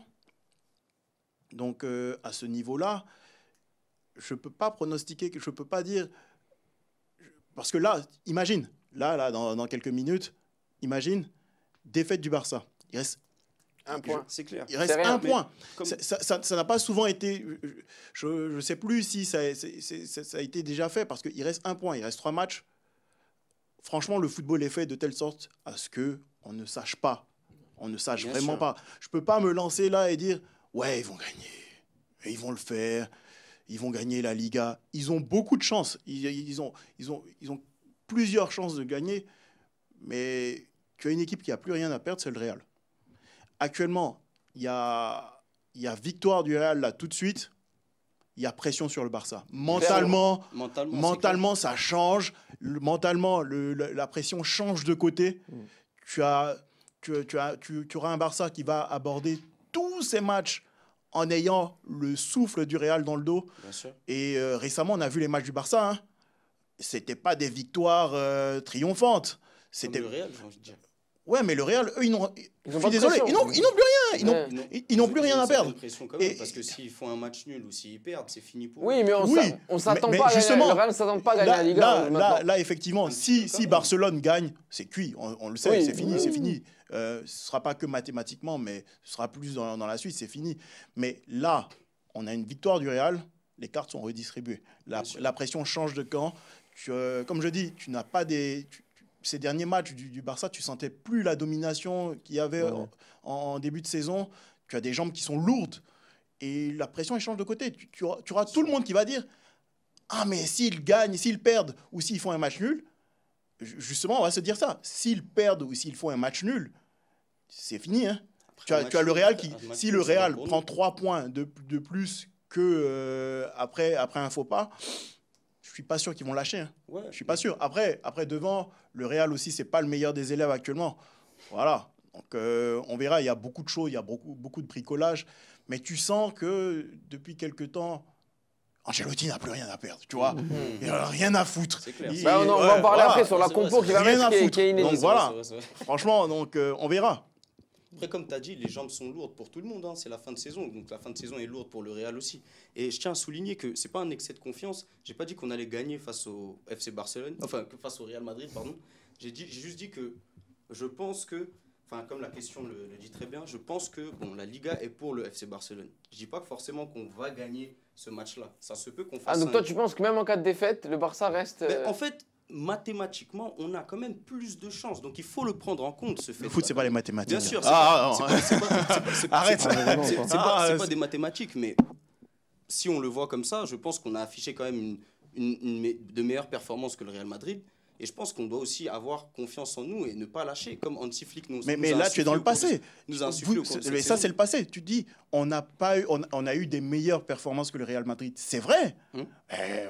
Speaker 4: Donc, à ce niveau-là, je ne peux pas pronostiquer, je ne peux pas dire... Parce que là, imagine, dans quelques minutes, imagine, défaite du Barça. Il reste
Speaker 1: Un point.
Speaker 2: C'est clair.
Speaker 4: Il reste
Speaker 1: C'est rien,
Speaker 4: un point.
Speaker 2: comme-
Speaker 4: Ça n'a pas souvent été... Je ne sais plus si ça a été déjà fait, parce qu'il reste un point, il reste 3 matchs. Franchement, le football est fait de telle sorte à ce qu'on ne sache pas. On ne sache
Speaker 2: Bien
Speaker 4: vraiment
Speaker 2: sûr.
Speaker 4: pas. Je ne peux pas me lancer là et dire, ouais, ils vont gagner. Et ils vont le faire. Ils vont gagner la Liga. Ils ont beaucoup de chances. Ils ont plusieurs chances de gagner. Mais tu as une équipe qui n'a plus rien à perdre, c'est le Real. Actuellement, il y a victoire du Real là tout de suite. Il y a pression sur le Barça. Mentalement,
Speaker 2: Mentalement,
Speaker 4: ça change. Mentalement, la pression change de côté. Tu auras un Barça qui va aborder tous ses matchs en ayant le souffle du Real dans le dos.
Speaker 2: bien sûr.
Speaker 4: Et récemment, on a vu les matchs du Barça. Hein. C'était pas des victoires triomphantes.
Speaker 2: Comme
Speaker 4: C'était
Speaker 2: le Real, j'ai envie de dire.
Speaker 4: Ouais, mais le Real, eux, je
Speaker 1: pas
Speaker 4: suis
Speaker 1: de
Speaker 4: désolé,
Speaker 1: pression.
Speaker 4: ils n'ont plus rien.
Speaker 1: Ouais.
Speaker 4: Ils n'ont plus rien à
Speaker 2: J'ai une
Speaker 4: perdre.
Speaker 2: certaine pression quand même,
Speaker 4: Et-
Speaker 2: parce que s'ils font un match nul ou s'ils perdent, c'est fini pour
Speaker 1: Oui,
Speaker 2: eux.
Speaker 1: mais
Speaker 4: Oui,
Speaker 1: on s'attend
Speaker 4: mais
Speaker 1: pas à gagner.
Speaker 4: justement,
Speaker 1: Le Real ne s'attend pas à gagner la Liga. maintenant.
Speaker 4: Effectivement,
Speaker 2: Un petit peu quand
Speaker 4: si
Speaker 2: même.
Speaker 4: Barcelone gagne, c'est cuit. On le sait,
Speaker 1: Oui,
Speaker 4: c'est fini,
Speaker 1: oui.
Speaker 4: c'est fini. Ce ne sera pas que mathématiquement, mais ce sera plus dans la suite, c'est fini. Mais là, on a une victoire du Real, les cartes sont redistribuées.
Speaker 2: Bien sûr.
Speaker 4: La pression change de camp. Comme je dis, tu n'as pas ces derniers matchs du Barça, tu sentais plus la domination qu'il y avait
Speaker 3: Ouais.
Speaker 4: en début de saison. Tu as des jambes qui sont lourdes et la pression elle change de côté. Tu auras tout le monde qui va dire ah mais s'ils gagnent, s'ils perdent ou s'ils font un match nul, justement on va se dire ça. S'ils perdent ou s'ils font un match nul, c'est fini. Hein. Tu as le Real qui, si le Real prend 3 points de plus que après un faux pas, je suis pas sûr qu'ils vont lâcher. Hein.
Speaker 2: Ouais.
Speaker 4: Je suis pas sûr. Après devant, le Real aussi, c'est pas le meilleur des élèves actuellement. Voilà. Donc, on verra. Il y a beaucoup de choses, il y a beaucoup de bricolage. Mais tu sens que depuis quelque temps, Ancelotti n'a plus rien à perdre. Tu vois, il n'a rien à foutre.
Speaker 2: C'est clair.
Speaker 1: Bah, on va en parler après sur la
Speaker 2: c'est vrai,
Speaker 1: compo
Speaker 2: c'est
Speaker 1: qui va
Speaker 4: rien
Speaker 1: mettre,
Speaker 4: à
Speaker 1: qui est
Speaker 4: foutre.
Speaker 1: inédite.
Speaker 4: Donc, voilà.
Speaker 2: C'est vrai.
Speaker 4: Franchement, donc, on verra.
Speaker 2: Après, comme tu as dit, les jambes sont lourdes pour tout le monde. Hein. C'est la fin de saison. Donc, la fin de saison est lourde pour le Real aussi. Et je tiens à souligner que ce n'est pas un excès de confiance. Je n'ai pas dit qu'on allait gagner face au FC Barcelone. Enfin, face au Real Madrid, pardon. J'ai juste dit que je pense que, enfin, comme la question le dit très bien, je pense que bon, la Liga est pour le FC Barcelone. Je ne dis pas forcément qu'on va gagner ce match-là. Ça se peut qu'on fasse
Speaker 1: Ah, donc toi, tu penses que même en cas de défaite, le Barça reste.
Speaker 2: Mais en fait, mathématiquement, on a quand même plus de chances. Donc, il faut le prendre en compte, ce fait.
Speaker 4: Le foot, c'est pas les mathématiques.
Speaker 2: Bien sûr,
Speaker 4: Arrête.
Speaker 2: c'est pas des mathématiques, mais si on le voit comme ça, je pense qu'on a affiché quand même de meilleures performances que le Real Madrid. Et je pense qu'on doit aussi avoir confiance en nous et ne pas lâcher, comme Hansi Flick nous
Speaker 4: Mais
Speaker 2: a
Speaker 4: là, tu es dans le
Speaker 2: insufflé au cours de-
Speaker 4: passé.
Speaker 2: nous a insufflé au cours de cette
Speaker 4: Mais ça,
Speaker 2: saison.
Speaker 4: c'est le passé. Tu te dis, on a eu des meilleures performances que le Real Madrid. C'est vrai.
Speaker 2: Hum.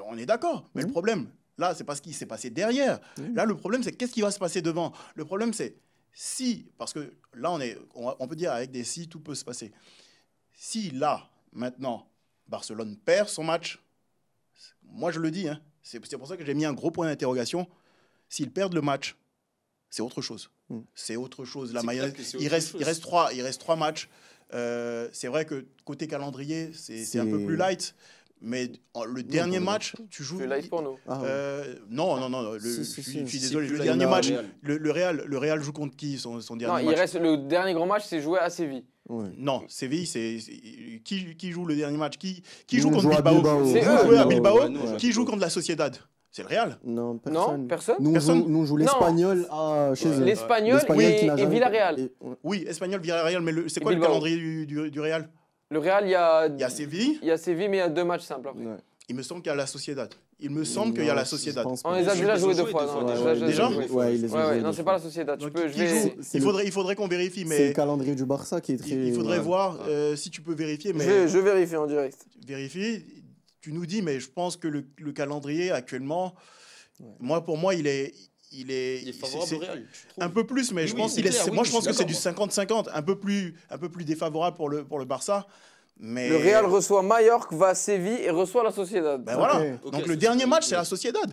Speaker 4: On est d'accord. Mais le problème, Là, c'est pas ce qui s'est passé derrière. Là, le problème, c'est qu'est-ce qui va se passer devant. Le problème, c'est si, parce que là, on peut dire avec des si, tout peut se passer. Si là, maintenant, Barcelone perd son match, moi je le dis, hein, c'est pour ça que j'ai mis un gros point d'interrogation. S'ils perdent le match, c'est autre chose. C'est autre chose. Il reste trois matchs. C'est vrai que côté calendrier, c'est un peu plus light. Mais le dernier match, tu joues.
Speaker 1: C'est light pour nous.
Speaker 4: Non. Je suis désolé. Le dernier match, le Real joue contre qui son dernier match?
Speaker 1: Le dernier grand match, c'est joué à Séville.
Speaker 3: Ouais.
Speaker 4: Non, Séville, c'est qui joue le dernier match? Qui joue contre Bilbao?
Speaker 1: C'est
Speaker 4: Vous jouez à Bilbao.
Speaker 2: Ouais,
Speaker 4: Qui joue contre la Sociedad? C'est le Real.
Speaker 3: Non,
Speaker 1: Non, personne.
Speaker 3: Nous, on joue l'Espagnol chez eux.
Speaker 1: L'Espagnol et Villarreal.
Speaker 4: Oui, Espagnol, Villarreal, mais c'est quoi le
Speaker 1: Bilbao.
Speaker 4: calendrier du Real?
Speaker 1: Le Real, il y a
Speaker 4: Séville.
Speaker 1: Il y a Séville, mais il y a 2 matchs simples après.
Speaker 3: Ouais.
Speaker 4: Il me semble qu'il y a la Sociedad. Il me semble qu'il y a la Sociedad.
Speaker 1: On les a déjà joués 2 fois.
Speaker 4: Déjà
Speaker 1: non, c'est pas la Sociedad.
Speaker 4: Il faudrait qu'on vérifie.
Speaker 3: C'est le calendrier du Barça qui est très...
Speaker 4: Il faudrait voir si tu peux vérifier. Mais
Speaker 1: je vérifie en direct.
Speaker 4: Vérifie. Tu nous dis, mais je pense que le calendrier actuellement, pour moi, il est
Speaker 2: favorable au Real.
Speaker 4: Un peu plus, mais je pense que c'est du 50-50, un peu plus défavorable pour le Barça. Mais...
Speaker 1: Le Real reçoit Mallorca, va à Séville et reçoit la Sociedad.
Speaker 4: Ben voilà. Donc le dernier match, c'est la Sociedad.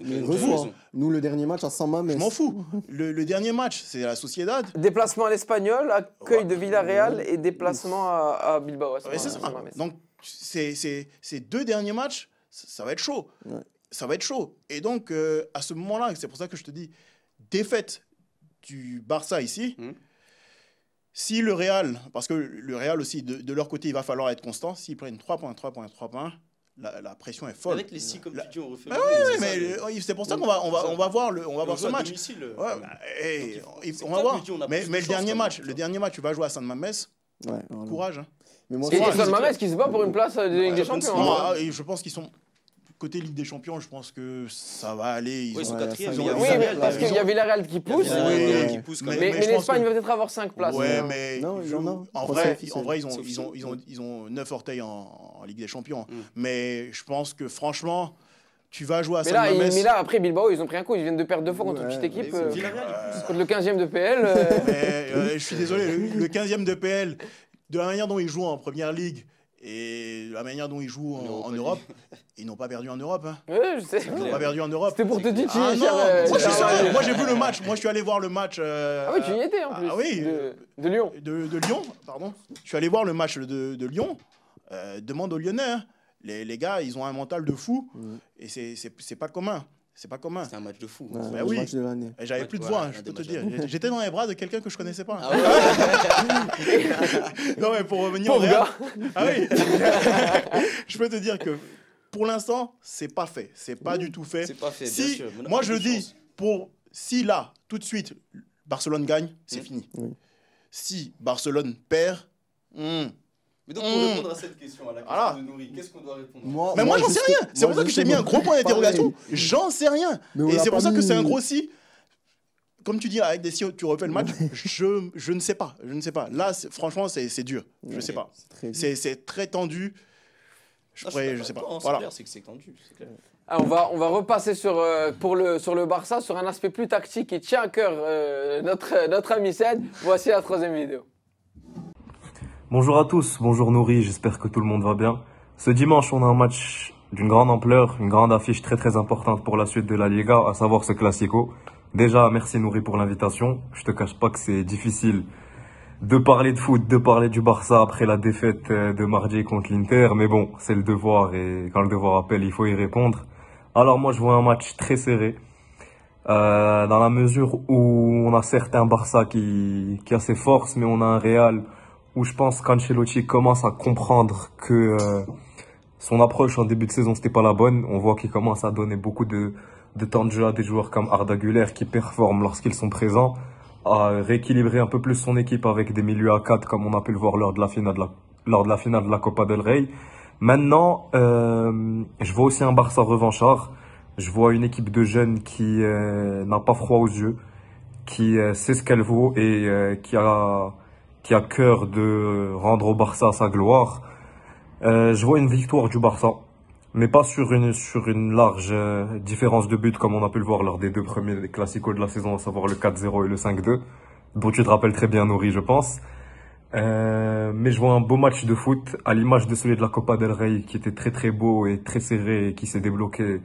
Speaker 3: Nous, le dernier match à San Mamés.
Speaker 4: Je m'en fous. Le dernier match, c'est la Sociedad.
Speaker 1: Déplacement à l'Espagnol, accueil de Villarreal et déplacement à Bilbao.
Speaker 4: C'est ça. Donc ces 2 derniers matchs, ça va être chaud.
Speaker 3: Ouais.
Speaker 4: Ça va être chaud. Et donc, à ce moment-là, c'est pour ça que je te dis, défaite du Barça ici. Si le Real, parce que le Real aussi, de leur côté, il va falloir être constant. S'ils prennent 3 points, la pression est folle.
Speaker 2: Avec les 6, comme tu dis, on refait.
Speaker 4: Mais c'est pour ça qu'on va voir ce match. On va voir. Mais le dernier match, tu vas jouer à San Mamés. Courage. Hein.
Speaker 1: Et San Mamés qui se bat pour une place de Ligue des Champions.
Speaker 4: Je pense qu'ils sont... Côté Ligue des Champions, je pense que ça va aller.
Speaker 2: Ils sont 4e.
Speaker 1: Oui, parce qu'il y a Villarreal qui pousse. Mais l'Espagne va peut-être avoir 5 places.
Speaker 4: Ouais, mais en vrai, ils ont 9 orteils en Ligue des Champions. Mais je pense que franchement, tu vas jouer à San Mamés.
Speaker 1: Mais là, après Bilbao, ils ont pris un coup. Ils viennent de perdre 2 fois contre une petite équipe. Contre le 15e de PL.
Speaker 4: Mais je suis désolé, le 15e de PL, de la manière dont ils jouent en Première Ligue, et la manière dont ils jouent en Europe, ils n'ont pas perdu en Europe. Hein.
Speaker 1: Oui, je sais.
Speaker 4: Ils n'ont pas perdu en Europe.
Speaker 1: C'était pour te dire.
Speaker 4: Moi, j'ai vu le match. Moi, je suis allé voir le match.
Speaker 1: Ah oui, tu y étais en plus.
Speaker 4: Ah oui.
Speaker 1: De Lyon.
Speaker 4: De Lyon, pardon. Je suis allé voir le match de Lyon. Demande aux Lyonnais. Hein. Les gars, ils ont un mental de fou. Et c'est pas commun. C'est pas commun.
Speaker 2: C'est un match de fou.
Speaker 3: Le match de l'année.
Speaker 4: J'avais plus de voix, je peux te dire. J'étais dans les bras de quelqu'un que je connaissais pas. Non, mais pour revenir au Real. Ah oui. Je peux te dire que pour l'instant, c'est pas fait. C'est pas du tout fait.
Speaker 2: C'est pas fait, bien sûr.
Speaker 4: Moi, je dis, si là, tout de suite, Barcelone gagne, c'est fini. Si Barcelone perd,
Speaker 2: Mais donc, pour répondre à cette question, à la question de Nouri, qu'est-ce qu'on doit répondre?
Speaker 4: Mais moi, j'en sais rien. C'est pour ça que je t'ai mis un gros point d'interrogation. J'en sais rien. Et c'est pour ça que c'est un gros si. Comme tu dis, avec des si, tu refais le match. Je ne sais pas. Je ne sais pas. Là, franchement, c'est dur. Je ne sais pas. C'est très tendu. Je sais pas. Voilà.
Speaker 2: C'est que c'est tendu, c'est clair.
Speaker 1: On va repasser sur le Barça, sur un aspect plus tactique qui tient à cœur notre ami Ced. Voici la 3e vidéo.
Speaker 7: Bonjour à tous, bonjour Nouri, j'espère que tout le monde va bien. Ce dimanche, on a un match d'une grande ampleur, une grande affiche très très importante pour la suite de la Liga, à savoir ce Classico. Déjà, merci Nouri pour l'invitation. Je te cache pas que c'est difficile de parler de foot, de parler du Barça après la défaite de mardi contre l'Inter. Mais bon, c'est le devoir et quand le devoir appelle, il faut y répondre. Alors moi, je vois un match très serré. Dans la mesure où on a certes un Barça qui a ses forces, mais on a un Real où je pense qu'Ancelotti commence à comprendre que son approche en début de saison, c'était pas la bonne. On voit qu'il commence à donner beaucoup de temps de jeu à des joueurs comme Arda Güler qui performent lorsqu'ils sont présents, à rééquilibrer un peu plus son équipe avec des milieux à 4 comme on a pu le voir lors de la finale de la Copa del Rey. Maintenant, je vois aussi un Barça revanchard. Je vois une équipe de jeunes qui n'a pas froid aux yeux, qui sait ce qu'elle vaut et qui a cœur de rendre au Barça sa gloire. Je vois une victoire du Barça. mais pas sur une large différence de but comme on a pu le voir lors des deux premiers classicos de la saison, à savoir le 4-0 et le 5-2, dont tu te rappelles très bien, Nouri, je pense. Mais je vois un beau match de foot, à l'image de celui de la Copa del Rey, qui était très très beau et très serré et qui s'est débloqué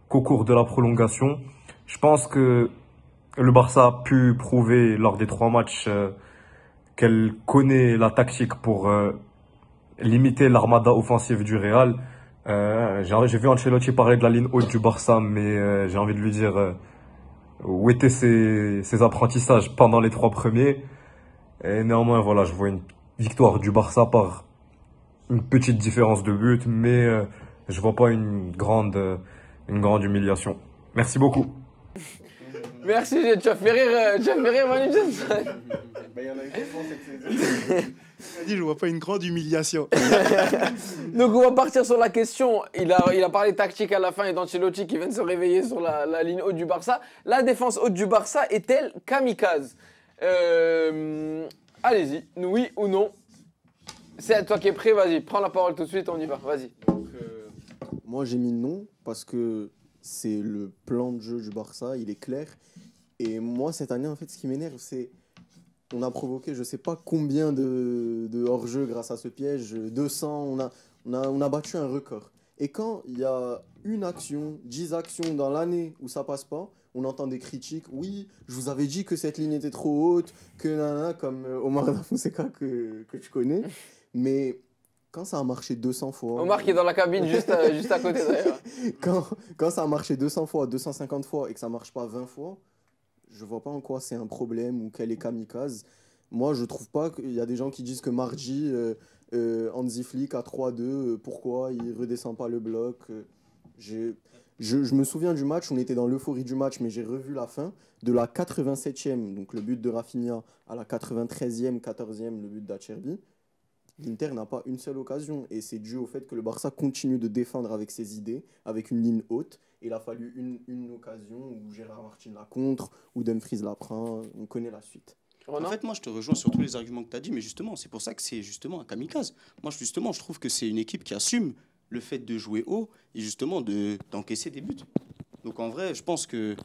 Speaker 7: qu'au cours de la prolongation. Je pense que le Barça a pu prouver lors des 3 matchs qu'elle connaît la tactique pour limiter l'armada offensive du Real. J'ai vu Ancelotti parler de la ligne haute du Barça, mais j'ai envie de lui dire où étaient ses apprentissages pendant les 3 premiers. Et néanmoins, voilà, je vois une victoire du Barça par une petite différence de but, mais je vois pas une grande humiliation. Merci beaucoup.
Speaker 1: Merci, tu as fait rire Manu Johnson.
Speaker 3: Il y en a eu tellement cette saison.
Speaker 4: Il a dit, je vois pas une grande humiliation.
Speaker 1: Donc on va partir sur la question. Il a parlé tactique à la fin et d'Ancelotti qui vient de se réveiller sur la ligne haute du Barça. La défense haute du Barça est-elle kamikaze? Allez-y, oui ou non? C'est à toi qui es prêt, vas-y, prends la parole tout de suite, on y va, vas-y.
Speaker 3: Donc, moi j'ai mis non parce que c'est le plan de jeu du Barça, il est clair. Et moi cette année en fait ce qui m'énerve c'est on a provoqué je sais pas combien de hors-jeu grâce à ce piège, 200, on a battu un record. Et quand il y a une action, 10 actions dans l'année où ça passe pas, on entend des critiques. Oui, je vous avais dit que cette ligne était trop haute, que nanana, comme Omar Da Fonseca que tu connais. Mais quand ça a marché 200 fois...
Speaker 1: Omar qui est dans la cabine juste à côté d'ailleurs.
Speaker 3: Quand ça a marché 200 fois, 250 fois et que ça marche pas 20 fois, je vois pas en quoi c'est un problème ou qu'elle est kamikaze. Moi, je trouve pas qu'il y a des gens qui disent que Mardi, Hansi Flick à 3-2, pourquoi il redescend pas le bloc. Je me souviens du match, on était dans l'euphorie du match, mais j'ai revu la fin. De la 87e, donc le but de Rafinha, à la 93e, 14e, le but d'Acerbi, l'Inter n'a pas une seule occasion. Et c'est dû au fait que le Barça continue de défendre avec ses idées, avec une ligne haute. Et il a fallu une occasion où Gérard Martin la contre, où Dumfries la prend. On connaît la suite.
Speaker 2: En fait, moi, je te rejoins sur tous les arguments que tu as dit, mais justement, c'est pour ça que c'est justement un kamikaze. Moi, justement, je trouve que c'est une équipe qui assume le fait de jouer haut et justement d'encaisser des buts. Donc, en vrai, je pense que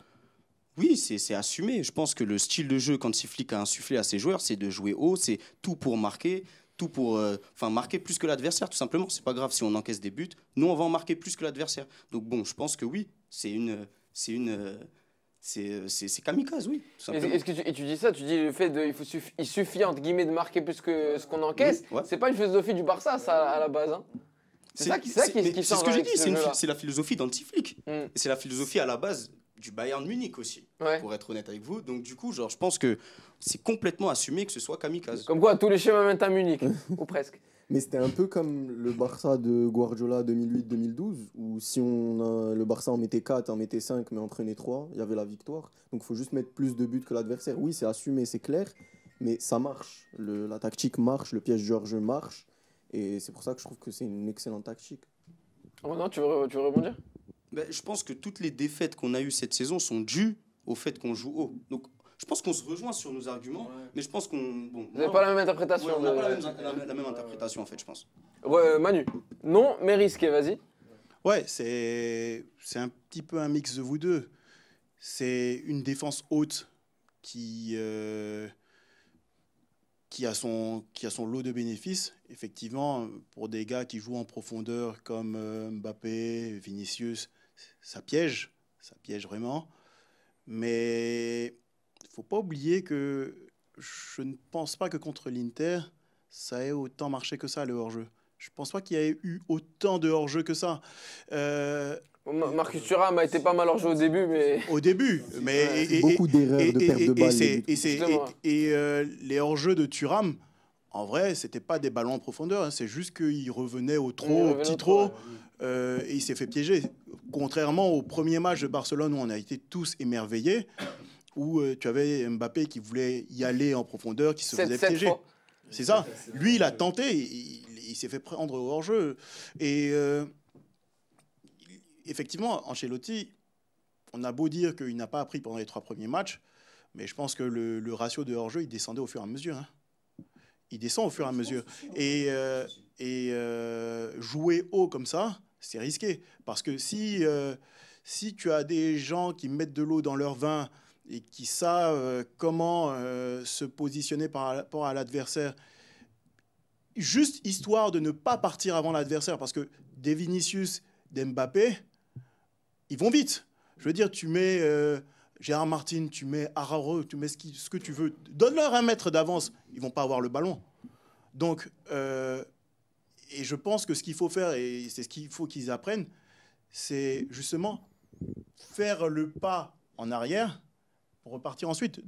Speaker 2: oui, c'est assumé. Je pense que le style de jeu, quand Flick a insufflé à ses joueurs, c'est de jouer haut, c'est tout pour marquer, tout pour marquer plus que l'adversaire, tout simplement. C'est pas grave si on encaisse des buts. Nous, on va en marquer plus que l'adversaire. Donc, bon, je pense que oui, c'est kamikaze, oui.
Speaker 1: Est-ce que tu dis ça, tu dis le fait il suffit entre guillemets de marquer plus que ce qu'on encaisse. Oui, ouais. C'est pas une philosophie du Barça, ça à la base. Hein. C'est ça qui change.
Speaker 2: C'est ce que j'ai dit, c'est la philosophie d'Hansi Flick. Et c'est la philosophie à la base du Bayern Munich aussi, pour être honnête avec vous. Donc du coup, genre, je pense que c'est complètement assumé que ce soit kamikaze.
Speaker 1: Comme quoi, tous les schémas mènent à Munich, ou presque.
Speaker 3: Mais c'était un peu comme le Barça de Guardiola 2008-2012, où si le Barça en mettait 4, en mettait 5, mais en prenait 3, il y avait la victoire. Donc il faut juste mettre plus de buts que l'adversaire. Oui, c'est assumé, c'est clair, mais ça marche. La tactique marche, le piège du hors-jeu marche. Et c'est pour ça que je trouve que c'est une excellente tactique.
Speaker 1: Oh non, tu veux rebondir?
Speaker 2: Je pense que toutes les défaites qu'on a eues cette saison sont dues au fait qu'on joue haut. Donc, je pense qu'on se rejoint sur nos arguments, mais je pense qu'on...
Speaker 1: Vous n'avez pas la même interprétation.
Speaker 2: On n'a pas la même interprétation, en fait, je pense.
Speaker 1: Manu, non, mais risqué, vas-y.
Speaker 4: Ouais, c'est un petit peu un mix de vous deux. C'est une défense haute qui a son lot de bénéfices. Effectivement, pour des gars qui jouent en profondeur comme Mbappé, Vinicius, ça piège vraiment. Mais il ne faut pas oublier que je ne pense pas que contre l'Inter, ça ait autant marché que ça, le hors-jeu. Je ne pense pas qu'il y ait eu autant de hors-jeu que ça.
Speaker 1: Marcus Thuram a été pas mal hors-jeu au début, mais...
Speaker 4: Au début, mais...
Speaker 3: beaucoup d'erreurs, de perte de balles.
Speaker 4: Et les hors-jeux de Thuram, en vrai, ce n'était pas des ballons en profondeur. Hein, c'est juste qu'il revenait au petit trot, et il s'est fait piéger. Contrairement au premier match de Barcelone où on a été tous émerveillés, où tu avais Mbappé qui voulait y aller en profondeur, qui se faisait piéger. C'est ça. Lui, il a tenté, il s'est fait prendre au hors-jeu. Et effectivement, Ancelotti, on a beau dire qu'il n'a pas appris pendant les 3 premiers matchs, mais je pense que le ratio de hors-jeu, il descendait au fur et à mesure. Hein. Il descend au fur et à mesure. Et jouer haut comme ça, c'est risqué. Parce que si tu as des gens qui mettent de l'eau dans leur vin et qui savent comment se positionner par rapport à l'adversaire, juste histoire de ne pas partir avant l'adversaire, parce que des Vinicius, des Mbappé, ils vont vite. Je veux dire, tu mets Gérard Martin, tu mets Araujo, tu mets ce que tu veux. Donne-leur 1 mètre d'avance, ils ne vont pas avoir le ballon. Donc, et je pense que ce qu'il faut faire, et c'est ce qu'il faut qu'ils apprennent, c'est justement faire le pas en arrière pour repartir ensuite.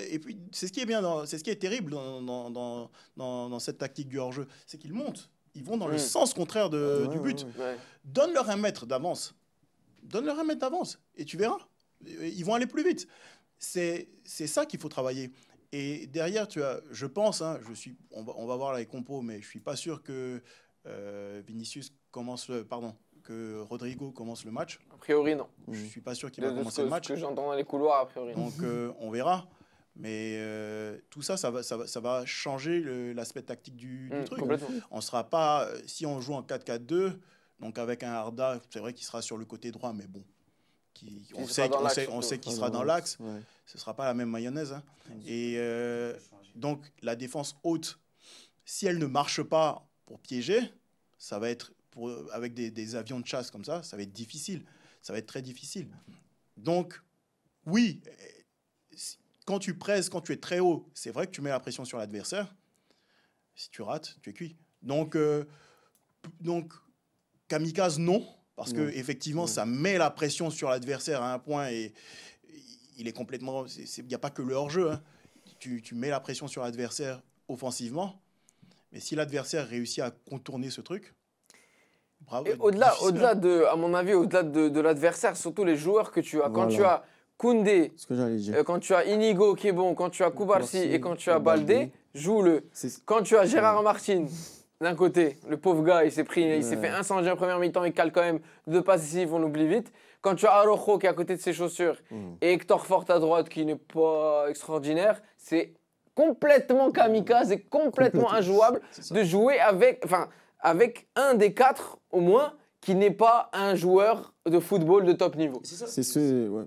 Speaker 4: Et puis, c'est ce qui est bien, c'est ce qui est terrible dans cette tactique du hors-jeu, c'est qu'ils montent. Ils vont dans le sens contraire du but.
Speaker 1: Ouais.
Speaker 4: Donne-leur 1 mètre d'avance. Donne-leur 1 mètre d'avance et tu verras. Ils vont aller plus vite. C'est ça qu'il faut travailler. Et derrière, je pense, hein, on va voir les compos, mais je ne suis pas sûr que que Rodrigo commence le match.
Speaker 1: A priori, non.
Speaker 4: Je ne suis pas sûr qu'il va commencer le match.
Speaker 1: Ce que j'entends dans les couloirs, a priori.
Speaker 4: Donc, on verra. Mais tout ça, ça va changer l'aspect tactique du truc.
Speaker 1: Complètement.
Speaker 4: On sera pas, si on joue en 4-4-2, donc avec un Arda, c'est vrai qu'il sera sur le côté droit, mais bon, on sait qu'il sera dans l'axe.
Speaker 3: Ouais.
Speaker 4: Ce ne sera pas la même mayonnaise. Hein. Et donc, la défense haute, si elle ne marche pas pour piéger, ça va être, avec des avions de chasse comme ça va être difficile. Ça va être très difficile. Donc, oui, quand tu presses, quand tu es très haut, c'est vrai que tu mets la pression sur l'adversaire. Si tu rates, tu es cuit. Donc kamikaze, non. Parce que effectivement, ça met la pression sur l'adversaire à un point et il est complètement... Il n'y a pas que le hors-jeu. Hein. Tu mets la pression sur l'adversaire offensivement, mais si l'adversaire réussit à contourner ce truc, bravo.
Speaker 1: Et au-delà de, à mon avis, au-delà de l'adversaire, surtout les joueurs que tu as. Quand tu as Koundé,
Speaker 3: Ce que j'allais dire.
Speaker 1: quand tu as Inigo qui est bon, quand tu as Koubarsi et quand tu as Baldé, joue-le.
Speaker 3: C'est-
Speaker 1: Quand tu as Gérard Martin, d'un côté, le pauvre gars, il s'est fait incendier en première mi-temps, il cale quand même 2 passes ici, on l'oublie vite. Quand tu as Araujo qui est à côté de ses chaussures et Hector Fort à droite qui n'est pas extraordinaire, c'est complètement kamikaze et complètement injouable de jouer avec un des 4 au moins qui n'est pas un joueur de football de top niveau.
Speaker 3: C'est ce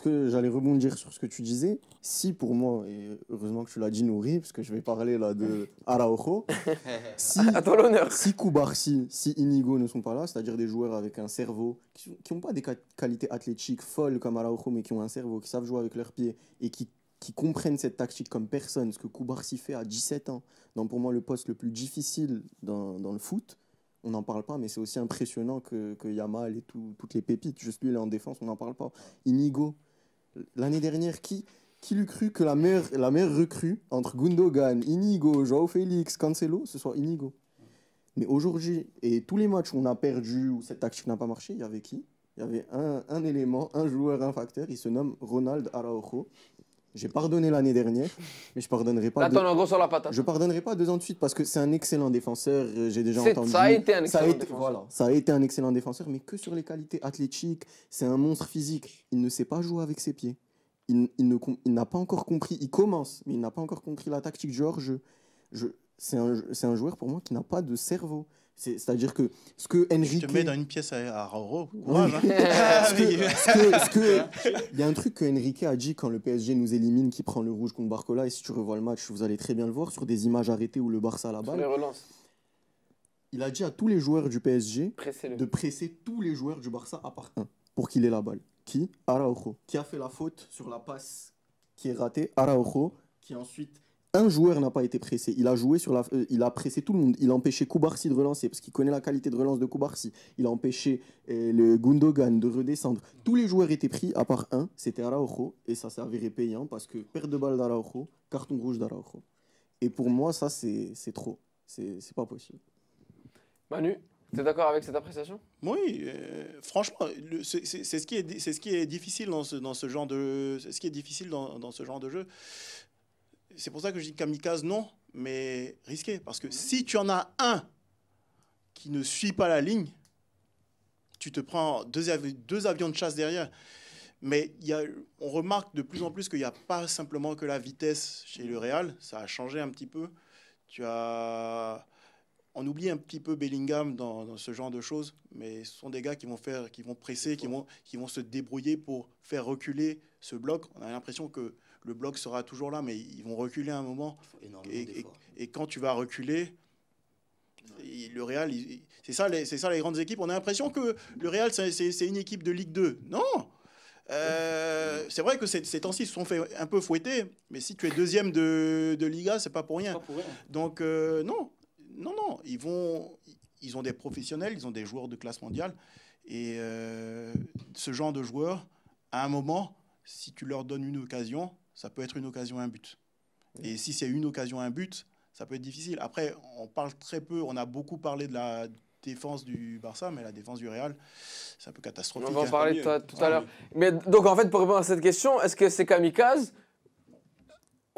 Speaker 3: que j'allais rebondir sur ce que tu disais. Si pour moi, et heureusement que tu l'as dit Nouri, parce que je vais parler là de Araujo,
Speaker 1: À toi l'honneur.
Speaker 3: si Koubarsi, si Inigo ne sont pas là, c'est-à-dire des joueurs avec un cerveau, qui n'ont pas des qualités athlétiques folles comme Araujo, mais qui ont un cerveau, qui savent jouer avec leurs pieds et qui comprennent cette tactique comme personne, ce que Koubarsi fait à 17 ans, dans pour moi le poste le plus difficile dans le foot, on n'en parle pas, mais c'est aussi impressionnant que Yamal et toutes les pépites. Juste lui, il est en défense, on n'en parle pas. Inigo, l'année dernière, qui l'eût cru que la meilleure recrue entre Gundogan, Inigo, Joao Félix, Cancelo, ce soit Inigo. Mais aujourd'hui, et tous les matchs où on a perdu, où cette tactique n'a pas marché, il y avait qui? Il y avait un élément, un joueur, un facteur, il se nomme Ronald Araujo. J'ai pardonné l'année dernière, mais je pardonnerai pas.
Speaker 1: Là, t'en as gros sur la patate.
Speaker 3: Je pardonnerai pas 2 ans de suite parce que c'est un excellent défenseur. J'ai déjà entendu.
Speaker 1: Ça a été un excellent défenseur.
Speaker 3: Voilà, ça a été un excellent défenseur, mais que sur les qualités athlétiques. C'est un monstre physique. Il ne sait pas jouer avec ses pieds. Il n'a pas encore compris. Il commence, mais il n'a pas encore compris la tactique du hors-jeu. C'est un joueur pour moi qui n'a pas de cerveau. C'est-à-dire que ce que Enrique...
Speaker 4: Je te mets dans une pièce à Araujo.
Speaker 3: Courage,
Speaker 4: Courage,
Speaker 3: il y a un truc que Enrique a dit quand le PSG nous élimine, qui prend le rouge contre Barcola, et si tu revois le match, vous allez très bien le voir, sur des images arrêtées où le Barça a la
Speaker 1: Sur
Speaker 3: balle.
Speaker 1: les relances.
Speaker 3: Il a dit à tous les joueurs du PSG
Speaker 1: Pressez-le.
Speaker 3: de presser tous les joueurs du Barça à part un, pour qu'il ait la balle. Qui? Araujo. Qui a fait la faute sur la passe qui est ratée? Araujo, qui ensuite... Un joueur n'a pas été pressé. Il a joué il a pressé tout le monde. Il a empêché Koubarsi de relancer parce qu'il connaît la qualité de relance de Koubarsi. Il a empêché le Gundogan de redescendre. Tous les joueurs étaient pris à part un, c'était Araujo, et ça s'est avéré payant parce que perte de balle d'Araujo, carton rouge d'Araujo. Et pour moi, ça c'est trop. C'est pas possible.
Speaker 1: Manu, tu es d'accord avec cette appréciation?
Speaker 4: Oui, franchement, c'est ce qui est difficile dans ce genre de jeu. C'est pour ça que je dis kamikaze, non, mais risqué. Parce que si tu en as un qui ne suit pas la ligne, tu te prends deux avions de chasse derrière. Mais on remarque de plus en plus qu'il n'y a pas simplement que la vitesse chez le Real. Ça a changé un petit peu. on oublie un petit peu Bellingham dans ce genre de choses, mais ce sont des gars qui vont presser, qui vont se débrouiller pour faire reculer ce bloc. On a l'impression que le bloc sera toujours là, mais ils vont reculer à un moment. Et quand tu vas reculer, le Real, c'est ça les grandes équipes. On a l'impression que le Real, c'est une équipe de Ligue 2. Non. C'est vrai que ces temps-ci se sont fait un peu fouetter, mais si tu es deuxième de Liga, c'est pas pour rien. Donc non, ils ont des professionnels, ils ont des joueurs de classe mondiale, et ce genre de joueurs, à un moment, si tu leur donnes une occasion, ça peut être une occasion à un but. Et si c'est une occasion à un but, ça peut être difficile. Après, on parle très peu, on a beaucoup parlé de la défense du Barça, mais la défense du Real, c'est un peu catastrophique.
Speaker 1: On va en parler tout à l'heure. Mais donc en fait, pour répondre à cette question, est-ce que c'est kamikaze?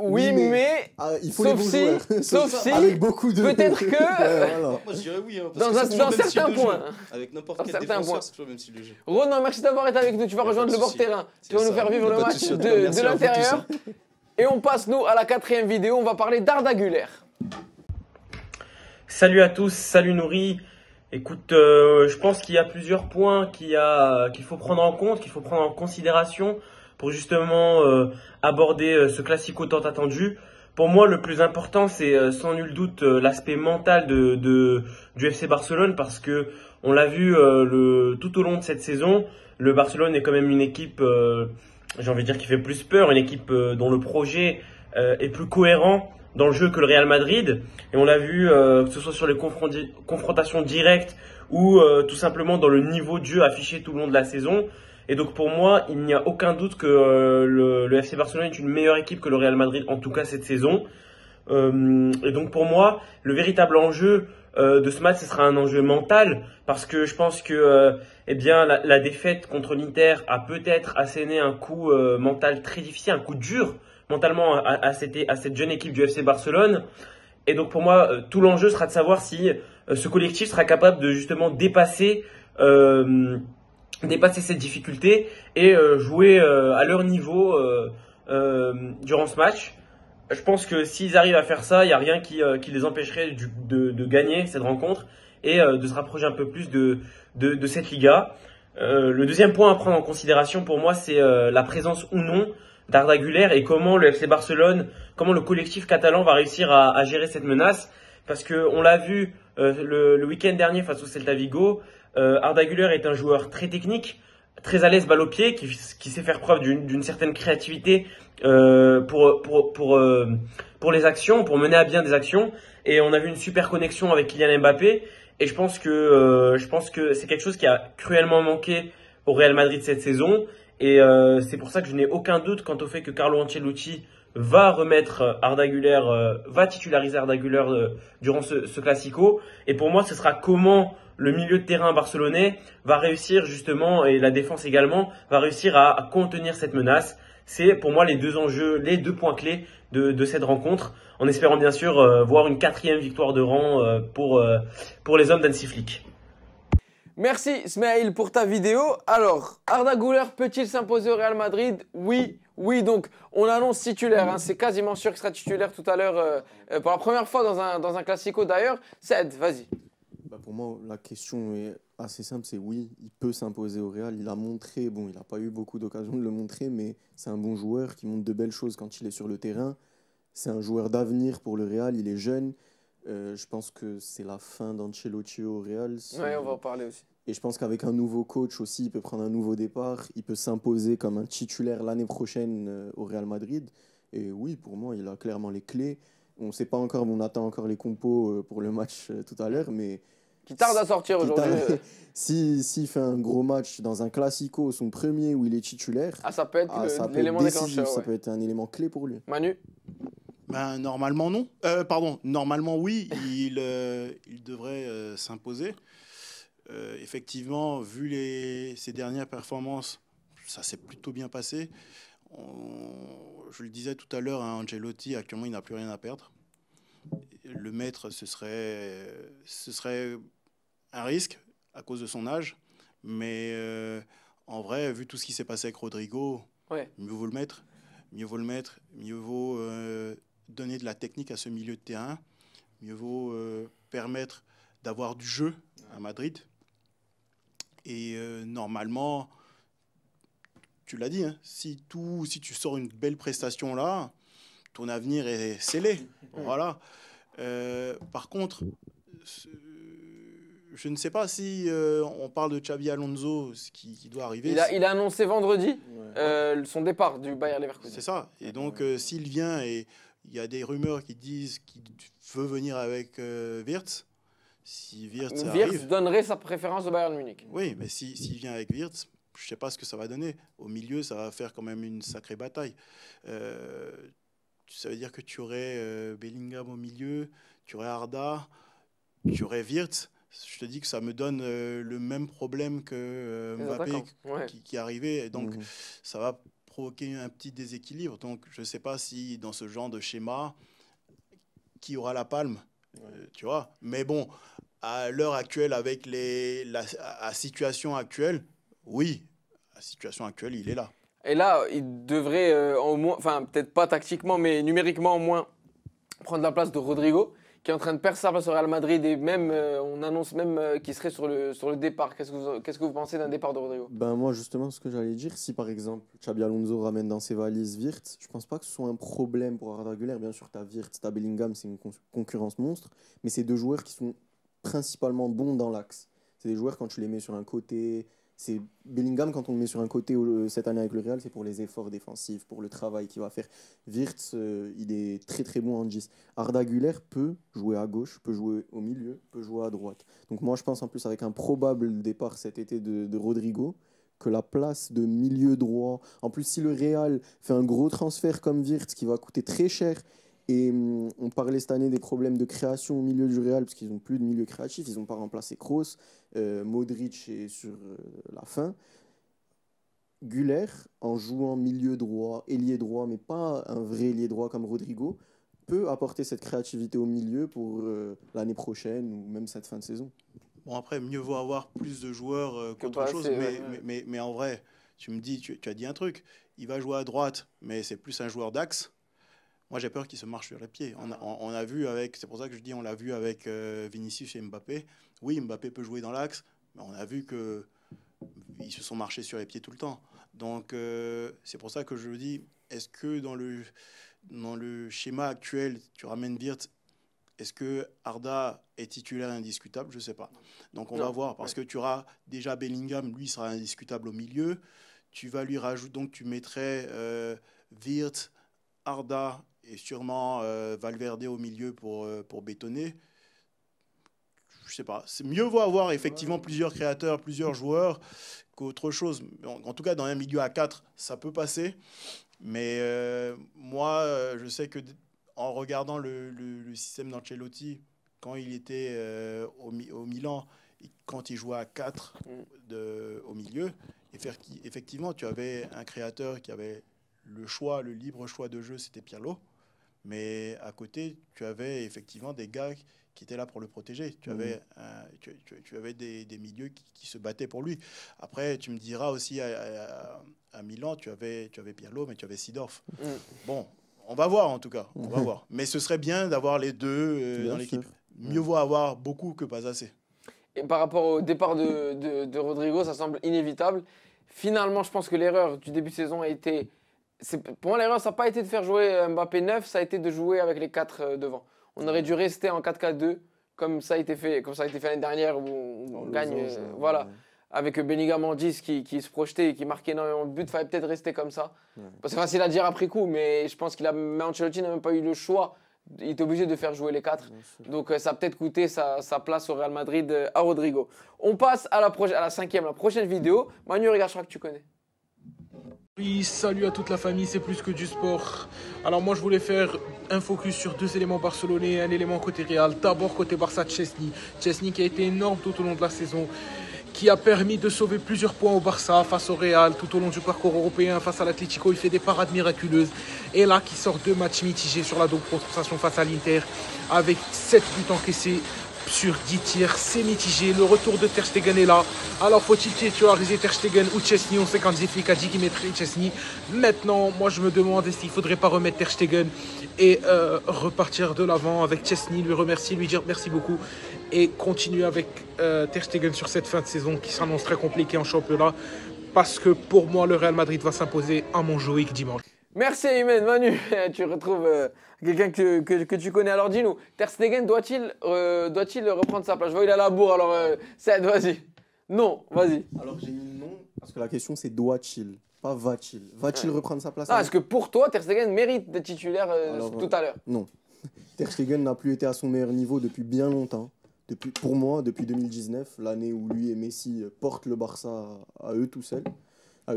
Speaker 1: Oui, mais
Speaker 3: il faut les bons joueurs.
Speaker 1: Sauf si,
Speaker 3: avec beaucoup de...
Speaker 1: peut-être que,
Speaker 3: voilà.
Speaker 2: Moi, je dirais oui. Hein,
Speaker 1: dans certains points.
Speaker 2: Avec n'importe quel défenseur, c'est toujours le même style de jeu.
Speaker 1: Ronan, merci d'avoir été avec nous. Tu vas rejoindre le bord terrain. Tu vas nous faire vivre le match de l'intérieur. Et on passe, nous, à la 4e vidéo. On va parler d'Arda Güler.
Speaker 8: Salut à tous, salut Nouri. Écoute, je pense qu'il y a plusieurs points qu'il faut prendre en compte, qu'il faut prendre en considération pour justement aborder ce classico tant attendu. Pour moi, le plus important, c'est sans nul doute l'aspect mental du FC Barcelone, parce que on l'a vu tout au long de cette saison. Le Barcelone est quand même une équipe, j'ai envie de dire, qui fait plus peur, une équipe dont le projet est plus cohérent dans le jeu que le Real Madrid. Et on l'a vu, que ce soit sur les confrontations directes ou tout simplement dans le niveau de jeu affiché tout le long de la saison. Et donc pour moi, il n'y a aucun doute que le FC Barcelone est une meilleure équipe que le Real Madrid, en tout cas cette saison. Et donc pour moi, le véritable enjeu de ce match, ce sera un enjeu mental, parce que je pense que la défaite contre l'Inter a peut-être asséné un coup mental très difficile, un coup dur mentalement à cette jeune équipe du FC Barcelone. Et donc pour moi, tout l'enjeu sera de savoir si ce collectif sera capable de justement dépasser cette difficulté et jouer à leur niveau durant ce match. Je pense que s'ils arrivent à faire ça, il n'y a rien qui les empêcherait de gagner cette rencontre et de se rapprocher un peu plus de cette Liga. Le deuxième point à prendre en considération pour moi, c'est la présence ou non d'Arda Güler et comment le FC Barcelone, comment le collectif catalan va réussir à gérer cette menace. Parce qu'on l'a vu le week-end dernier face au Celta Vigo, Arda Güler est un joueur très technique, très à l'aise balle au pied, qui sait faire preuve d'une certaine créativité pour les actions, pour mener à bien des actions. Et on a vu une super connexion avec Kylian Mbappé. Et je pense que c'est quelque chose qui a cruellement manqué au Real Madrid cette saison. Et c'est pour ça que je n'ai aucun doute quant au fait que Carlo Ancelotti va remettre Arda Güler, va titulariser Arda Güler durant ce classico. Et pour moi, ce sera comment le milieu de terrain barcelonais va réussir justement, et la défense également, va réussir à contenir cette menace. C'est pour moi les deux enjeux, les deux points clés de cette rencontre, en espérant bien sûr voir une 4e victoire de rang pour les hommes d'Hansi Flick.
Speaker 1: Merci Smaïl pour ta vidéo. Alors, Arda Güler peut-il s'imposer au Real Madrid? Oui, donc on annonce titulaire, hein. C'est quasiment sûr qu'il sera titulaire tout à l'heure pour la première fois dans un classico d'ailleurs. Ced, vas-y.
Speaker 3: Pour moi, la question est assez simple, c'est oui, il peut s'imposer au Real. Il a montré, il n'a pas eu beaucoup d'occasions de le montrer, mais c'est un bon joueur qui montre de belles choses quand il est sur le terrain. C'est un joueur d'avenir pour le Real, il est jeune. Je pense que c'est la fin d'Ancelotti au Real.
Speaker 1: Oui, on va en parler aussi.
Speaker 3: Et je pense qu'avec un nouveau coach aussi, il peut prendre un nouveau départ. Il peut s'imposer comme un titulaire l'année prochaine au Real Madrid. Et oui, pour moi, il a clairement les clés. On ne sait pas encore, on attend encore les compos pour le match tout à l'heure, mais...
Speaker 1: Qui tarde à sortir aujourd'hui.
Speaker 3: S'il fait un gros match dans un classico, son premier où il est titulaire...
Speaker 1: ça peut être l'élément déclencheur.
Speaker 3: Ça peut être un élément clé pour lui.
Speaker 1: Manu?
Speaker 4: Normalement, non. Normalement, oui, il devrait s'imposer. Effectivement, vu ses dernières performances, ça s'est plutôt bien passé. Je le disais tout à l'heure, hein, Ancelotti, actuellement, il n'a plus rien à perdre. Le mettre, ce serait un risque à cause de son âge. Mais en vrai, vu tout ce qui s'est passé avec Rodrigo, mieux vaut le mettre. Mieux vaut donner de la technique à ce milieu de terrain. Mieux vaut permettre d'avoir du jeu à Madrid. Et normalement, tu l'as dit, hein, si tu sors une belle prestation là, ton avenir est scellé. Voilà. Par contre, je ne sais pas si on parle de Xabi Alonso, ce qui doit arriver.
Speaker 1: Il a annoncé vendredi son départ du Bayer Leverkusen.
Speaker 4: C'est ça. Et donc, s'il vient, et il y a des rumeurs qui disent qu'il veut venir avec Wirtz, si Wirtz arrive...
Speaker 1: donnerait sa préférence au Bayern Munich.
Speaker 4: Oui, mais s'il vient avec Wirtz, je ne sais pas ce que ça va donner. Au milieu, ça va faire quand même une sacrée bataille. Ça veut dire que tu aurais Bellingham au milieu, tu aurais Arda, tu aurais Wirtz. Je te dis que ça me donne le même problème que Mbappé qui est arrivé. Et donc, ça va provoquer un petit déséquilibre. Donc, je ne sais pas si dans ce genre de schéma, qui aura la palme, tu vois. Mais bon, à l'heure actuelle, avec la situation actuelle, oui, la situation actuelle, il est là.
Speaker 1: Et là, il devrait au moins, enfin peut-être pas tactiquement, mais numériquement au moins, prendre la place de Rodrigo, qui est en train de perdre sa place au Real Madrid, et même on annonce même qu'il serait sur le départ. Qu'est-ce que vous pensez d'un départ de Rodrigo?
Speaker 3: Ben moi justement, ce que j'allais dire, si par exemple Xabi Alonso ramène dans ses valises Wirtz, je pense pas que ce soit un problème pour Arda Güler. Bien sûr, t'as Wirtz, t'as Bellingham, c'est une concurrence monstre, mais c'est deux joueurs qui sont principalement bons dans l'axe. C'est des joueurs, quand tu les mets sur un côté... C'est Bellingham, quand on le met sur un côté cette année avec le Real, c'est pour les efforts défensifs, pour le travail qu'il va faire. Wirtz, il est très très bon en 10. Arda Güler peut jouer à gauche, peut jouer au milieu, peut jouer à droite. Donc moi je pense en plus avec un probable départ cet été de Rodrigo, que la place de milieu droit, en plus si le Real fait un gros transfert comme Wirtz qui va coûter très cher, et on parlait cette année des problèmes de création au milieu du Real, parce qu'ils n'ont plus de milieu créatif, ils n'ont pas remplacé Kroos, Modric est sur la fin. Güler, en jouant milieu droit, ailier droit, mais pas un vrai ailier droit comme Rodrigo, peut apporter cette créativité au milieu pour l'année prochaine ou même cette fin de saison.
Speaker 4: Bon, après, mieux vaut avoir plus de joueurs qu'autre chose, mais en vrai, tu me dis, tu as dit un truc, il va jouer à droite, mais c'est plus un joueur d'axe. Moi, j'ai peur qu'il se marche sur les pieds. On a vu avec, c'est pour ça que je dis, on l'a vu avec Vinicius et Mbappé. Oui, Mbappé peut jouer dans l'axe, mais on a vu qu'ils se sont marchés sur les pieds tout le temps. Donc, c'est pour ça que je dis, est-ce que dans le schéma actuel, tu ramènes Wirtz, est-ce que Arda est titulaire indiscutable? Je ne sais pas. Donc, on va voir, parce que tu auras déjà Bellingham, lui, sera indiscutable au milieu. Tu vas lui rajouter, donc tu mettrais Wirtz, Arda et sûrement Valverde au milieu pour bétonner. Je sais pas. C'est mieux vaut avoir effectivement plusieurs créateurs, plusieurs joueurs qu'autre chose. En tout cas, dans un milieu à 4, ça peut passer. Mais moi, je sais que en regardant le système d'Ancelotti, quand il était au Milan, et quand il jouait à 4 au milieu, effectivement, tu avais un créateur qui avait le libre choix de jeu, c'était Pirlo. Mais à côté, tu avais effectivement des gars qui étaient là pour le protéger. Tu avais des milieux qui se battaient pour lui. Après, tu me diras aussi, à Milan, tu avais Pirlo, mais tu avais Seedorf. Bon, on va voir en tout cas. On va voir. Mais ce serait bien d'avoir les deux dans l'équipe. Mieux vaut avoir beaucoup que pas assez.
Speaker 1: Et par rapport au départ de Rodrigo, ça semble inévitable. Finalement, je pense que l'erreur du début de saison a été... Pour moi, l'erreur, ça n'a pas été de faire jouer Mbappé 9, ça a été de jouer avec les 4 devant. On aurait dû rester en 4-4-2, comme ça a été fait l'année dernière, où on gagne. Voilà. Avec Bellingham en 10 qui se projetait et qui marquait énormément de buts, il fallait peut-être rester comme ça. C'est facile à dire après coup, mais je pense Ancelotti n'a même pas eu le choix. Il était obligé de faire jouer les 4. Donc ça a peut-être coûté sa place au Real Madrid à Rodrigo. On passe à la prochaine vidéo. Manu, regarde, je crois que tu connais.
Speaker 9: Oui, salut à toute la famille, c'est plus que du sport. Alors moi je voulais faire un focus sur 2 éléments barcelonais, un élément côté Real. D'abord côté Barça, Chesney qui a été énorme tout au long de la saison, qui a permis de sauver plusieurs points au Barça face au Real tout au long du parcours européen face à l'Atlético. Il fait des parades miraculeuses et là qui sort 2 matchs mitigés sur la double confrontation face à l'Inter avec 7 buts encaissés. sur 10 tirs, c'est mitigé. Le retour de Ter Stegen est là. Alors faut-il titulariser Ter Stegen ou Chesney? On sait qu'Hansi Flick a dit qu'il mettrait Chesney. Maintenant, moi je me demande est-ce qu'il ne faudrait pas remettre Ter Stegen et repartir de l'avant avec Chesney, lui remercier, lui dire merci beaucoup et continuer avec Ter Stegen sur cette fin de saison qui s'annonce très compliquée en championnat parce que pour moi le Real Madrid va s'imposer à Montjuïc dimanche.
Speaker 1: Merci Aymen. Manu, tu retrouves quelqu'un que tu connais. Alors dis-nous, Ter Stegen doit-il reprendre sa place? Je vois il a la bourre, alors Saïd, vas-y. Non, vas-y.
Speaker 3: Alors j'ai mis non, parce que la question c'est doit-il, pas va-t-il. Va-t-il reprendre sa place?
Speaker 1: Ah, est-ce que pour toi, Ter Stegen mérite d'être titulaire tout à l'heure?
Speaker 3: Non. Ter Stegen n'a plus été à son meilleur niveau depuis bien longtemps. Pour moi, depuis 2019, l'année où lui et Messi portent le Barça à eux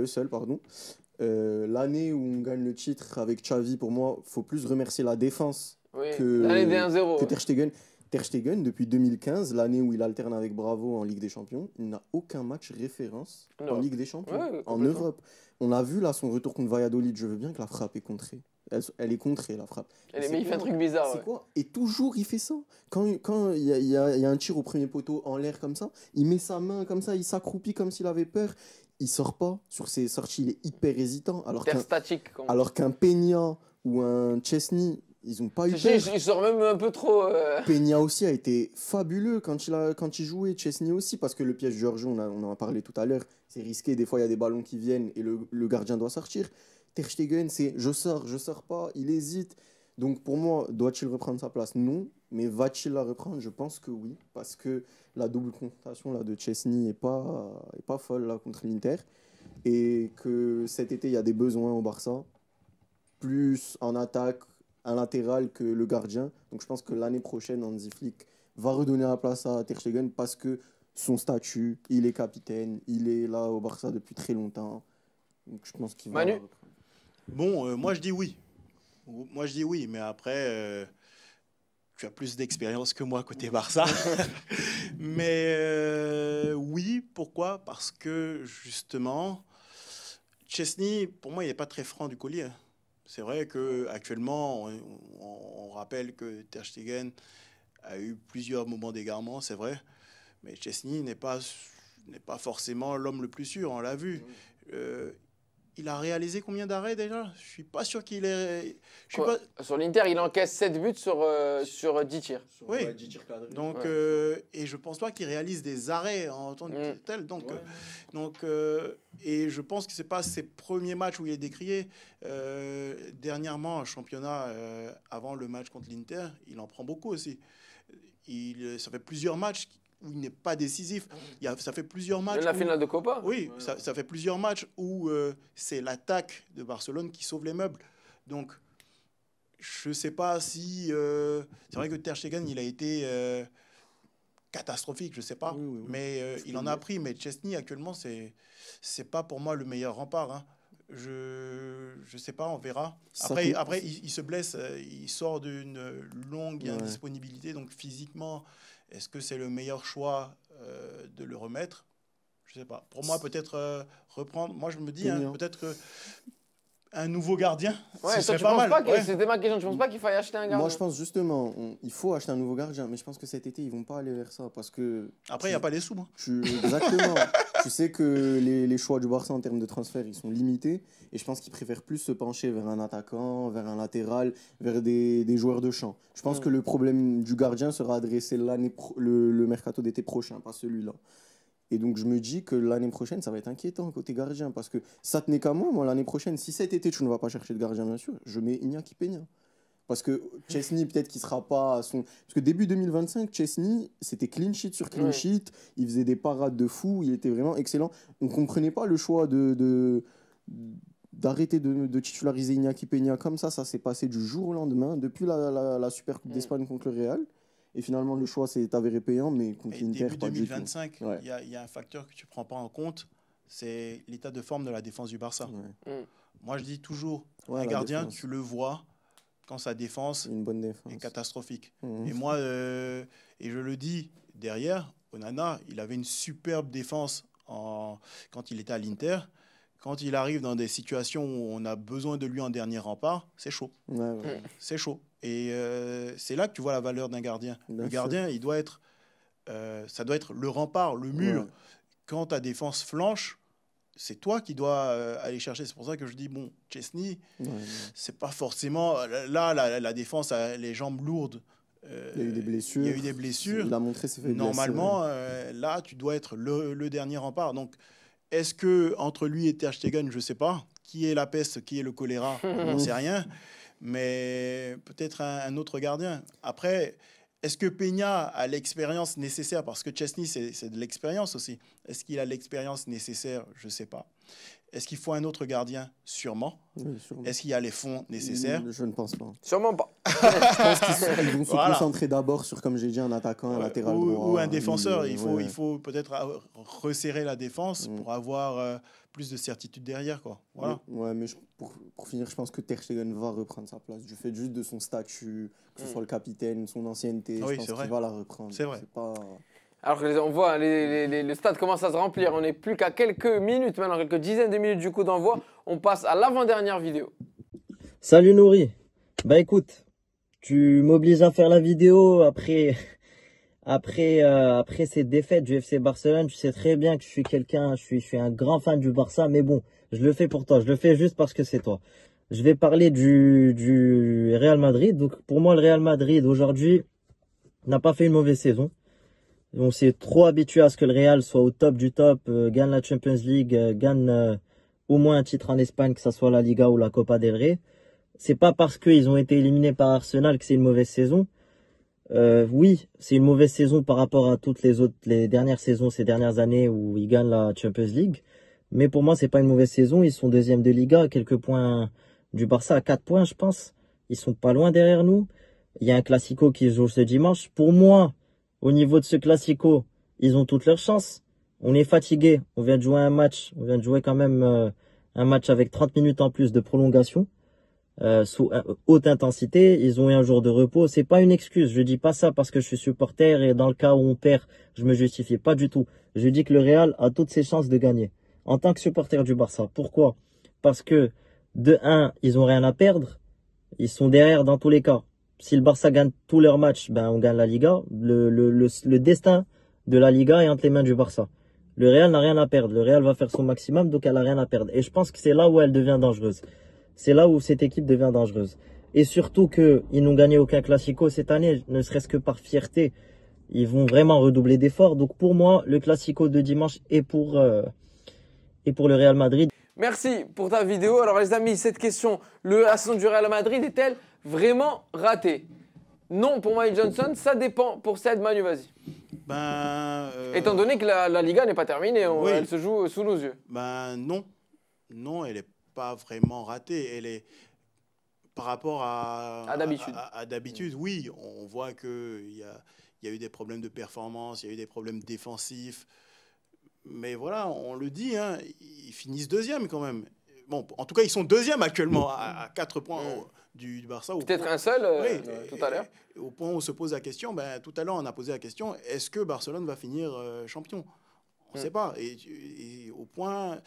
Speaker 3: seuls, pardon. L'année où on gagne le titre avec Xavi, pour moi, il faut plus remercier la défense
Speaker 1: l'année des 1-0.
Speaker 3: que Ter Stegen. Ter Stegen, depuis 2015, l'année où il alterne avec Bravo en Ligue des Champions, il n'a aucun match référence en Ligue des Champions, en Europe. On a vu là son retour contre Valladolid. Je veux bien que la frappe est contrée. Elle est contrée, la frappe.
Speaker 1: Mais il fait un truc bizarre.
Speaker 3: C'est quoi? Et toujours, il fait ça. Quand il y a un tir au premier poteau en l'air comme ça, il met sa main comme ça, il s'accroupit comme s'il avait peur. Il sort pas. Sur ses sorties, il est hyper hésitant. Alors qu'un Peña ou un Chesney, ils n'ont pas eu peur.
Speaker 1: Il sort même un peu trop.
Speaker 3: Peña aussi a été fabuleux quand il jouait. Chesney aussi, parce que le piège Giorgio, on en a parlé tout à l'heure, c'est risqué. Des fois, il y a des ballons qui viennent et le gardien doit sortir. Ter Stegen, c'est je sors pas, il hésite. Donc pour moi, doit-il reprendre sa place? Non. Mais va-t-il la reprendre? Je pense que oui. Parce que la double confrontation là, de Chesney n'est pas folle là, contre l'Inter. Et que cet été, il y a des besoins au Barça. Plus en attaque, un latéral que le gardien. Donc je pense que l'année prochaine, Hansi Flick va redonner la place à Ter Stegen parce que son statut, il est capitaine, il est là au Barça depuis très longtemps. Donc je pense qu'il va reprendre.
Speaker 4: Bon, moi je dis oui. Moi je dis oui, mais après, tu as plus d'expérience que moi côté Barça. Mais oui, pourquoi? Parce que justement, Chesney, pour moi, il n'est pas très franc du collier. C'est vrai qu'actuellement, on rappelle que Ter Stegen a eu plusieurs moments d'égarement, c'est vrai. Mais Chesney n'est pas forcément l'homme le plus sûr, on l'a vu. Il a réalisé combien d'arrêts déjà? Je suis pas sûr qu'il ait...
Speaker 1: Sur l'Inter, il encaisse 7 buts sur 10 tirs.
Speaker 4: Oui, 10 tirs cadrés. Donc, et je pense pas qu'il réalise des arrêts en tant que tel. Et je pense que c'est pas ses premiers matchs où il est décrié. Dernièrement, en championnat, avant le match contre l'Inter, il en prend beaucoup aussi. Ça fait plusieurs matchs où il n'est pas décisif. Ça fait plusieurs matchs.
Speaker 1: La finale de Copa.
Speaker 4: Oui, ça fait plusieurs matchs où c'est l'attaque de Barcelone qui sauve les meubles. Donc, je ne sais pas si... c'est vrai que Ter Stegen, il a été catastrophique, je ne sais pas. Oui. Mais il en a pris. Mais Chesney, actuellement, c'est pas pour moi le meilleur rempart. Hein. Je ne sais pas, on verra. Après il se blesse, il sort d'une longue indisponibilité. Donc, physiquement... Est-ce que c'est le meilleur choix de le remettre? Je ne sais pas. Pour moi, peut-être reprendre... Moi, je me dis, peut-être un nouveau gardien, ce serait pas mal.
Speaker 1: C'était ma question. Je ne pense pas qu'il faille acheter un gardien.
Speaker 3: Moi, je pense justement, il faut acheter un nouveau gardien. Mais je pense que cet été, ils ne vont pas aller vers ça. Parce que...
Speaker 4: Après, il n'y a pas les sous.
Speaker 3: Exactement. Tu sais que les choix du Barça en termes de transfert, ils sont limités. Et je pense qu'ils préfèrent plus se pencher vers un attaquant, vers un latéral, vers des joueurs de champ. Je pense que le problème du gardien sera adressé le mercato d'été prochain, pas celui-là. Et donc, je me dis que l'année prochaine, ça va être inquiétant côté gardien. Parce que ça tenait qu'à moi, l'année prochaine, si cet été, tu ne vas pas chercher de gardien, bien sûr, je mets Iñaki Peña. Parce que Chesney, peut-être qu'il ne sera pas à son... Parce que début 2025, Chesney, c'était clean sheet sur clean sheet. Il faisait des parades de fou. Il était vraiment excellent. On ne comprenait pas le choix d'arrêter de titulariser Iñaki Peña comme ça. Ça s'est passé du jour au lendemain, depuis la Super Coupe d'Espagne contre le Real. Et finalement, le choix s'est avéré payant, mais contre l'Inter,
Speaker 4: pas du tout. Début 2025, il y a un facteur que tu ne prends pas en compte, c'est l'état de forme de la défense du Barça. Moi, je dis toujours, un gardien, tu le vois quand sa défense est catastrophique. Et moi, et je le dis, derrière, Onana, il avait une superbe défense quand il était à l'Inter. Quand il arrive dans des situations où on a besoin de lui en dernier rempart, c'est chaud. C'est chaud. Et c'est là que tu vois la valeur d'un gardien. Le gardien, il doit être ça doit être le rempart, le mur.
Speaker 3: Ouais.
Speaker 4: Quand ta défense flanche, c'est toi qui dois aller chercher. C'est pour ça que je dis, bon, Chesney, c'est pas forcément... Là, la défense a les jambes lourdes.
Speaker 3: Il y a eu des blessures.
Speaker 4: Il y a eu des blessures.
Speaker 3: Il a montré ses faiblesses.
Speaker 4: Normalement, là, tu dois être le dernier rempart. Donc, est-ce que entre lui et Ter Stegen, je ne sais pas, qui est la peste, qui est le choléra, on n'en sait rien, mais peut-être un autre gardien. Après, est-ce que Peña a l'expérience nécessaire? Parce que Chesney, c'est de l'expérience aussi. Est-ce qu'il a l'expérience nécessaire? Je ne sais pas. Est-ce qu'il faut un autre gardien? Sûrement.
Speaker 3: Oui, sûrement.
Speaker 4: Est-ce qu'il y a les fonds nécessaires?
Speaker 3: Je ne pense pas.
Speaker 1: Sûrement pas.
Speaker 3: Je pense qu'ils vont se
Speaker 4: Voilà.
Speaker 3: concentrer d'abord sur, comme j'ai dit, un attaquant, un latéral droit.
Speaker 4: Ou un défenseur.
Speaker 3: milieu,
Speaker 4: Il faut peut-être resserrer la défense pour avoir plus de certitude derrière, quoi. Voilà.
Speaker 3: Ouais, mais pour finir, je pense que Ter Stegen va reprendre sa place. Du fait juste de son statut, que ce soit le capitaine, son ancienneté,
Speaker 4: Oui,
Speaker 3: je pense qu'il va la reprendre.
Speaker 4: C'est vrai.
Speaker 3: Pas...
Speaker 1: Alors que on voit, le stade commence à se remplir. On n'est plus qu'à quelques minutes maintenant, quelques dizaines de minutes du coup d'envoi. On passe à l'avant-dernière vidéo.
Speaker 10: Salut Nouri. Bah écoute, tu m'obliges à faire la vidéo après cette défaite du FC Barcelone. Tu sais très bien que je suis un grand fan du Barça, mais bon, je le fais pour toi. Je le fais juste parce que c'est toi. Je vais parler du Real Madrid. Donc pour moi, le Real Madrid aujourd'hui n'a pas fait une mauvaise saison. On s'est trop habitué à ce que le Real soit au top du top, gagne la Champions League, gagne au moins un titre en Espagne, que ce soit la Liga ou la Copa del Rey. C'est pas parce qu'ils ont été éliminés par Arsenal que c'est une mauvaise saison. Oui, c'est une mauvaise saison par rapport à toutes les dernières saisons, ces dernières années où ils gagnent la Champions League. Mais pour moi, c'est pas une mauvaise saison. Ils sont deuxième de Liga, à quelques points du Barça, à 4 points, je pense. Ils sont pas loin derrière nous. Il y a un Classico qui se joue ce dimanche. Pour moi, au niveau de ce Classico, ils ont toutes leurs chances. On est fatigué. On vient de jouer un match. On vient de jouer quand même un match avec 30 minutes en plus de prolongation. Sous haute intensité. Ils ont eu un jour de repos. C'est pas une excuse. Je dis pas ça parce que je suis supporter et dans le cas où on perd, je me justifie pas du tout. Je dis que le Real a toutes ses chances de gagner. En tant que supporter du Barça. Pourquoi? Parce que, de 1, ils ont rien à perdre. Ils sont derrière dans tous les cas. Si le Barça gagne tous leurs matchs, ben on gagne la Liga. Le destin de la Liga est entre les mains du Barça. Le Real n'a rien à perdre. Le Real va faire son maximum, donc elle n'a rien à perdre. Et je pense que c'est là où elle devient dangereuse. C'est là où cette équipe devient dangereuse. Et surtout qu'ils n'ont gagné aucun Classico cette année, ne serait-ce que par fierté. Ils vont vraiment redoubler d'efforts. Donc pour moi, le Classico de dimanche est pour le Real Madrid.
Speaker 1: Merci pour ta vidéo. Alors les amis, cette question, la saison du Real Madrid est-elle vraiment ratée? Non pour Mike Johnson, ça dépend. Pour Said, Manu, vas-y. Étant donné que la Liga n'est pas terminée,
Speaker 4: oui.
Speaker 1: Elle se joue sous nos yeux.
Speaker 4: Non. Non, elle n'est pas vraiment ratée. Elle est par rapport à
Speaker 1: d'habitude.
Speaker 4: À d'habitude, oui. On voit qu'il y a eu des problèmes de performance, il y a eu des problèmes défensifs. Mais voilà, on le dit, hein, ils finissent deuxième quand même. Bon, en tout cas, ils sont deuxième actuellement, à 4 points du Barça.
Speaker 1: Peut-être un seul tout à l'heure.
Speaker 4: Au point où on se pose la question, tout à l'heure, on a posé la question, est-ce que Barcelone va finir champion? On ne sait pas. Et au point,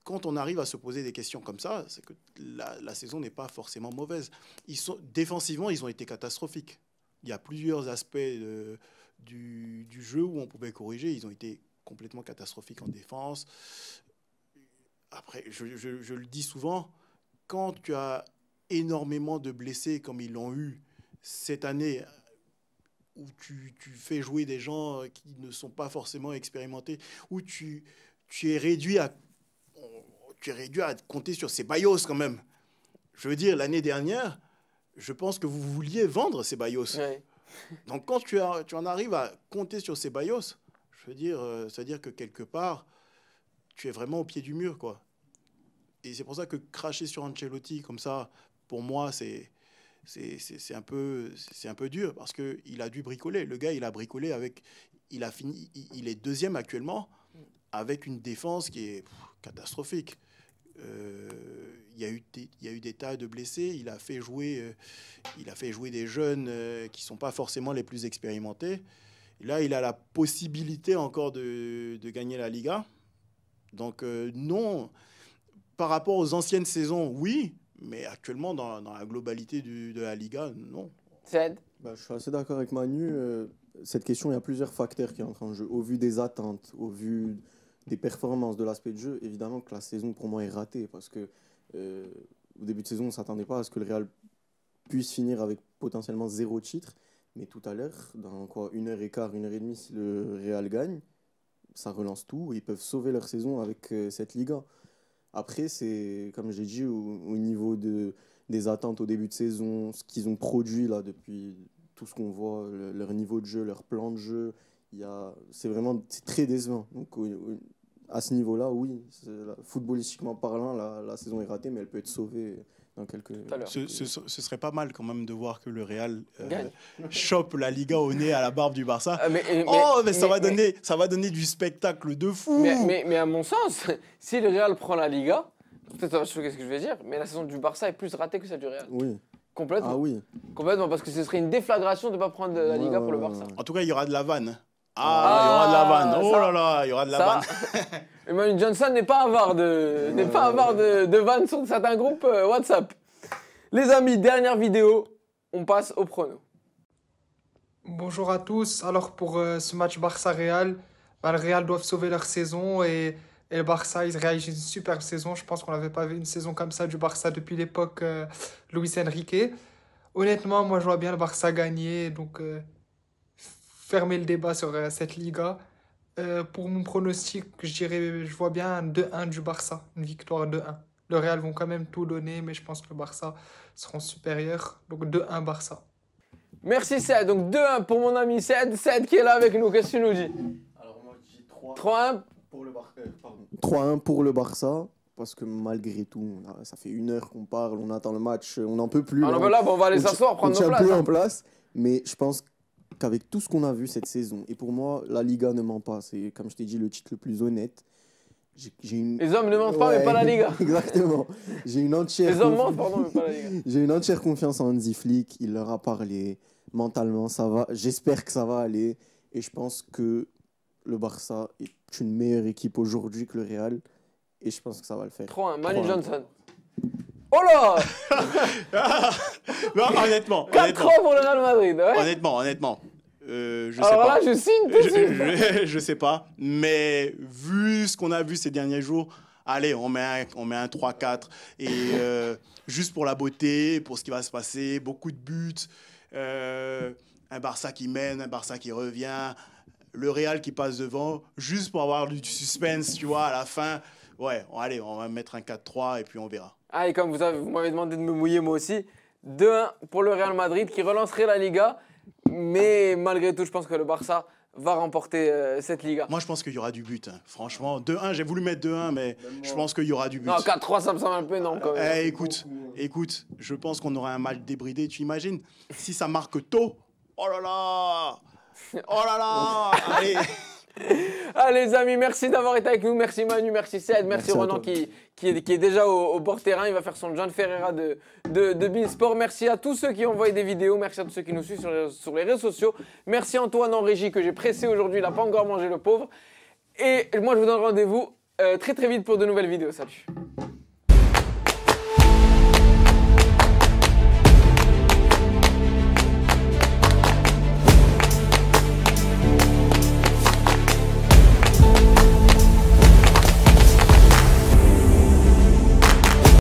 Speaker 4: quand on arrive à se poser des questions comme ça, c'est que la saison n'est pas forcément mauvaise. Défensivement, ils ont été catastrophiques. Il y a plusieurs aspects du jeu où on pouvait corriger. Ils ont été complètement catastrophiques en défense. Après, je le dis souvent, quand tu as énormément de blessés comme ils l'ont eu cette année, où tu fais jouer des gens qui ne sont pas forcément expérimentés, où tu es réduit à compter sur Ceballos quand même. Je veux dire, l'année dernière, je pense que vous vouliez vendre Ceballos.
Speaker 1: Ouais.
Speaker 4: Donc quand tu en arrives à compter sur Ceballos, je veux dire, ça veut dire que quelque part, tu es vraiment au pied du mur, quoi. Et c'est pour ça que cracher sur Ancelotti comme ça, pour moi, c'est un peu dur parce qu'il a dû bricoler. Le gars, il a bricolé il est deuxième actuellement avec une défense qui est catastrophique. Il y a eu des tas de blessés. Il a fait jouer des jeunes qui sont pas forcément les plus expérimentés. Et là, il a la possibilité encore de gagner la Liga. Donc non, par rapport aux anciennes saisons, oui, mais actuellement, dans la globalité de la Liga, non.
Speaker 1: Ced.
Speaker 3: Je suis assez d'accord avec Manu. cette question, il y a plusieurs facteurs qui entrent en jeu. Au vu des attentes, au vu des performances, de l'aspect de jeu, évidemment que la saison pour moi est ratée parce que au début de saison, on ne s'attendait pas à ce que le Real puisse finir avec potentiellement 0 titre. Mais tout à l'heure, dans quoi, 1h15, 1h30, si le Real gagne, ça relance tout. Ils peuvent sauver leur saison avec cette Liga. Après, c'est, comme j'ai dit, au niveau des attentes au début de saison, ce qu'ils ont produit là depuis tout ce qu'on voit, leur niveau de jeu, leur plan de jeu, c'est très décevant. Donc, à ce niveau-là, oui, footballistiquement parlant, la saison est ratée, mais elle peut être sauvée dans quelques...
Speaker 4: Ce serait pas mal quand même de voir que le Real chope la Liga au nez à la barbe du Barça. Mais ça va donner du spectacle de fou.
Speaker 1: Mais à mon sens, si le Real prend la Liga, peut-être ça va choquer ce que je vais dire, mais la saison du Barça est plus ratée que celle du Real.
Speaker 3: Oui.
Speaker 1: Complètement.
Speaker 3: Ah oui.
Speaker 1: Complètement, parce que ce serait une déflagration de ne pas prendre la Liga pour le Barça.
Speaker 4: En tout cas, il y aura de la vanne. Il y aura de la vanne. Oh là là, il y aura de la vanne.
Speaker 1: Emmanuel Johnson n'est pas avare de vannes sur certains groupes WhatsApp. Les amis, dernière vidéo, on passe au prono.
Speaker 9: Bonjour à tous. Alors pour ce match Barça-Real, le Real doivent sauver leur saison et le Barça, ils réalisent une superbe saison. Je pense qu'on n'avait pas vu une saison comme ça du Barça depuis l'époque Luis Enrique. Honnêtement, moi je vois bien le Barça gagner, donc fermer le débat sur cette Liga. Pour mon pronostic, je vois bien un 2-1 du Barça, une victoire 2-1. Le Real vont quand même tout donner, mais je pense que le Barça seront supérieurs. Donc 2-1 Barça.
Speaker 1: Merci Ced. Donc 2-1 pour mon ami Ced. Ced qui est là avec nous. Qu'est-ce que tu nous dis?
Speaker 3: Alors moi je dis
Speaker 1: 3-1
Speaker 3: pour le Barça. 3-1 pour le Barça. Parce que malgré tout, ça fait 1 heure qu'on parle, on attend le match, on n'en peut plus.
Speaker 1: On va aller s'asseoir, prendre nos places.
Speaker 3: On tient plus en place. Mais je pense qu'avec tout ce qu'on a vu cette saison, et pour moi, la Liga ne ment pas. C'est, comme je t'ai dit, le titre le plus honnête.
Speaker 1: Les hommes ne mentent pas, mais pas la Liga.
Speaker 3: Exactement. J'ai une entière...
Speaker 1: Les hommes mentent, pardon, mais pas la Liga.
Speaker 3: J'ai une entière confiance en Hansi Flick. Il leur a parlé. Mentalement, ça va. J'espère que ça va aller. Et je pense que le Barça est une meilleure équipe aujourd'hui que le Real. Et je pense que ça va le faire.
Speaker 1: 3-1, Manu Johnson. Oh là
Speaker 4: Non, honnêtement.
Speaker 1: 4-3 pour le Real Madrid. Ouais.
Speaker 4: Honnêtement. Je sais
Speaker 1: Alors
Speaker 4: pas.
Speaker 1: là, je signe tout de suite.
Speaker 4: Je sais pas. Mais vu ce qu'on a vu ces derniers jours, allez, on met un 3-4. Et juste pour la beauté, pour ce qui va se passer, beaucoup de buts. Un Barça qui mène, un Barça qui revient. Le Real qui passe devant. Juste pour avoir du suspense, tu vois, à la fin. Ouais, allez, on va mettre un 4-3 et puis on verra.
Speaker 1: Ah, et comme vous m'avez demandé de me mouiller moi aussi, 2-1 pour le Real Madrid qui relancerait la Liga. Mais malgré tout, je pense que le Barça va remporter cette Liga.
Speaker 4: Moi, je pense qu'il y aura du but. Hein. Franchement, 2-1, j'ai voulu mettre 2-1, mais je pense qu'il y aura du but.
Speaker 1: Non, 4-3, ça me semble un peu énorme quand même.
Speaker 4: Écoute, je pense qu'on aura un match débridé. Tu imagines si ça marque tôt? Oh là là! Oh là là! Allez!
Speaker 1: Allez les amis, merci d'avoir été avec nous, merci Manu, merci Ced, merci Ronan qui est déjà au bord terrain, il va faire son John Ferreira de Beansport. Merci à tous ceux qui ont envoyé des vidéos, merci à tous ceux qui nous suivent sur les réseaux sociaux, merci Antoine en régie que j'ai pressé aujourd'hui, il n'a pas encore mangé le pauvre. Et moi je vous donne rendez-vous très vite pour de nouvelles vidéos, salut.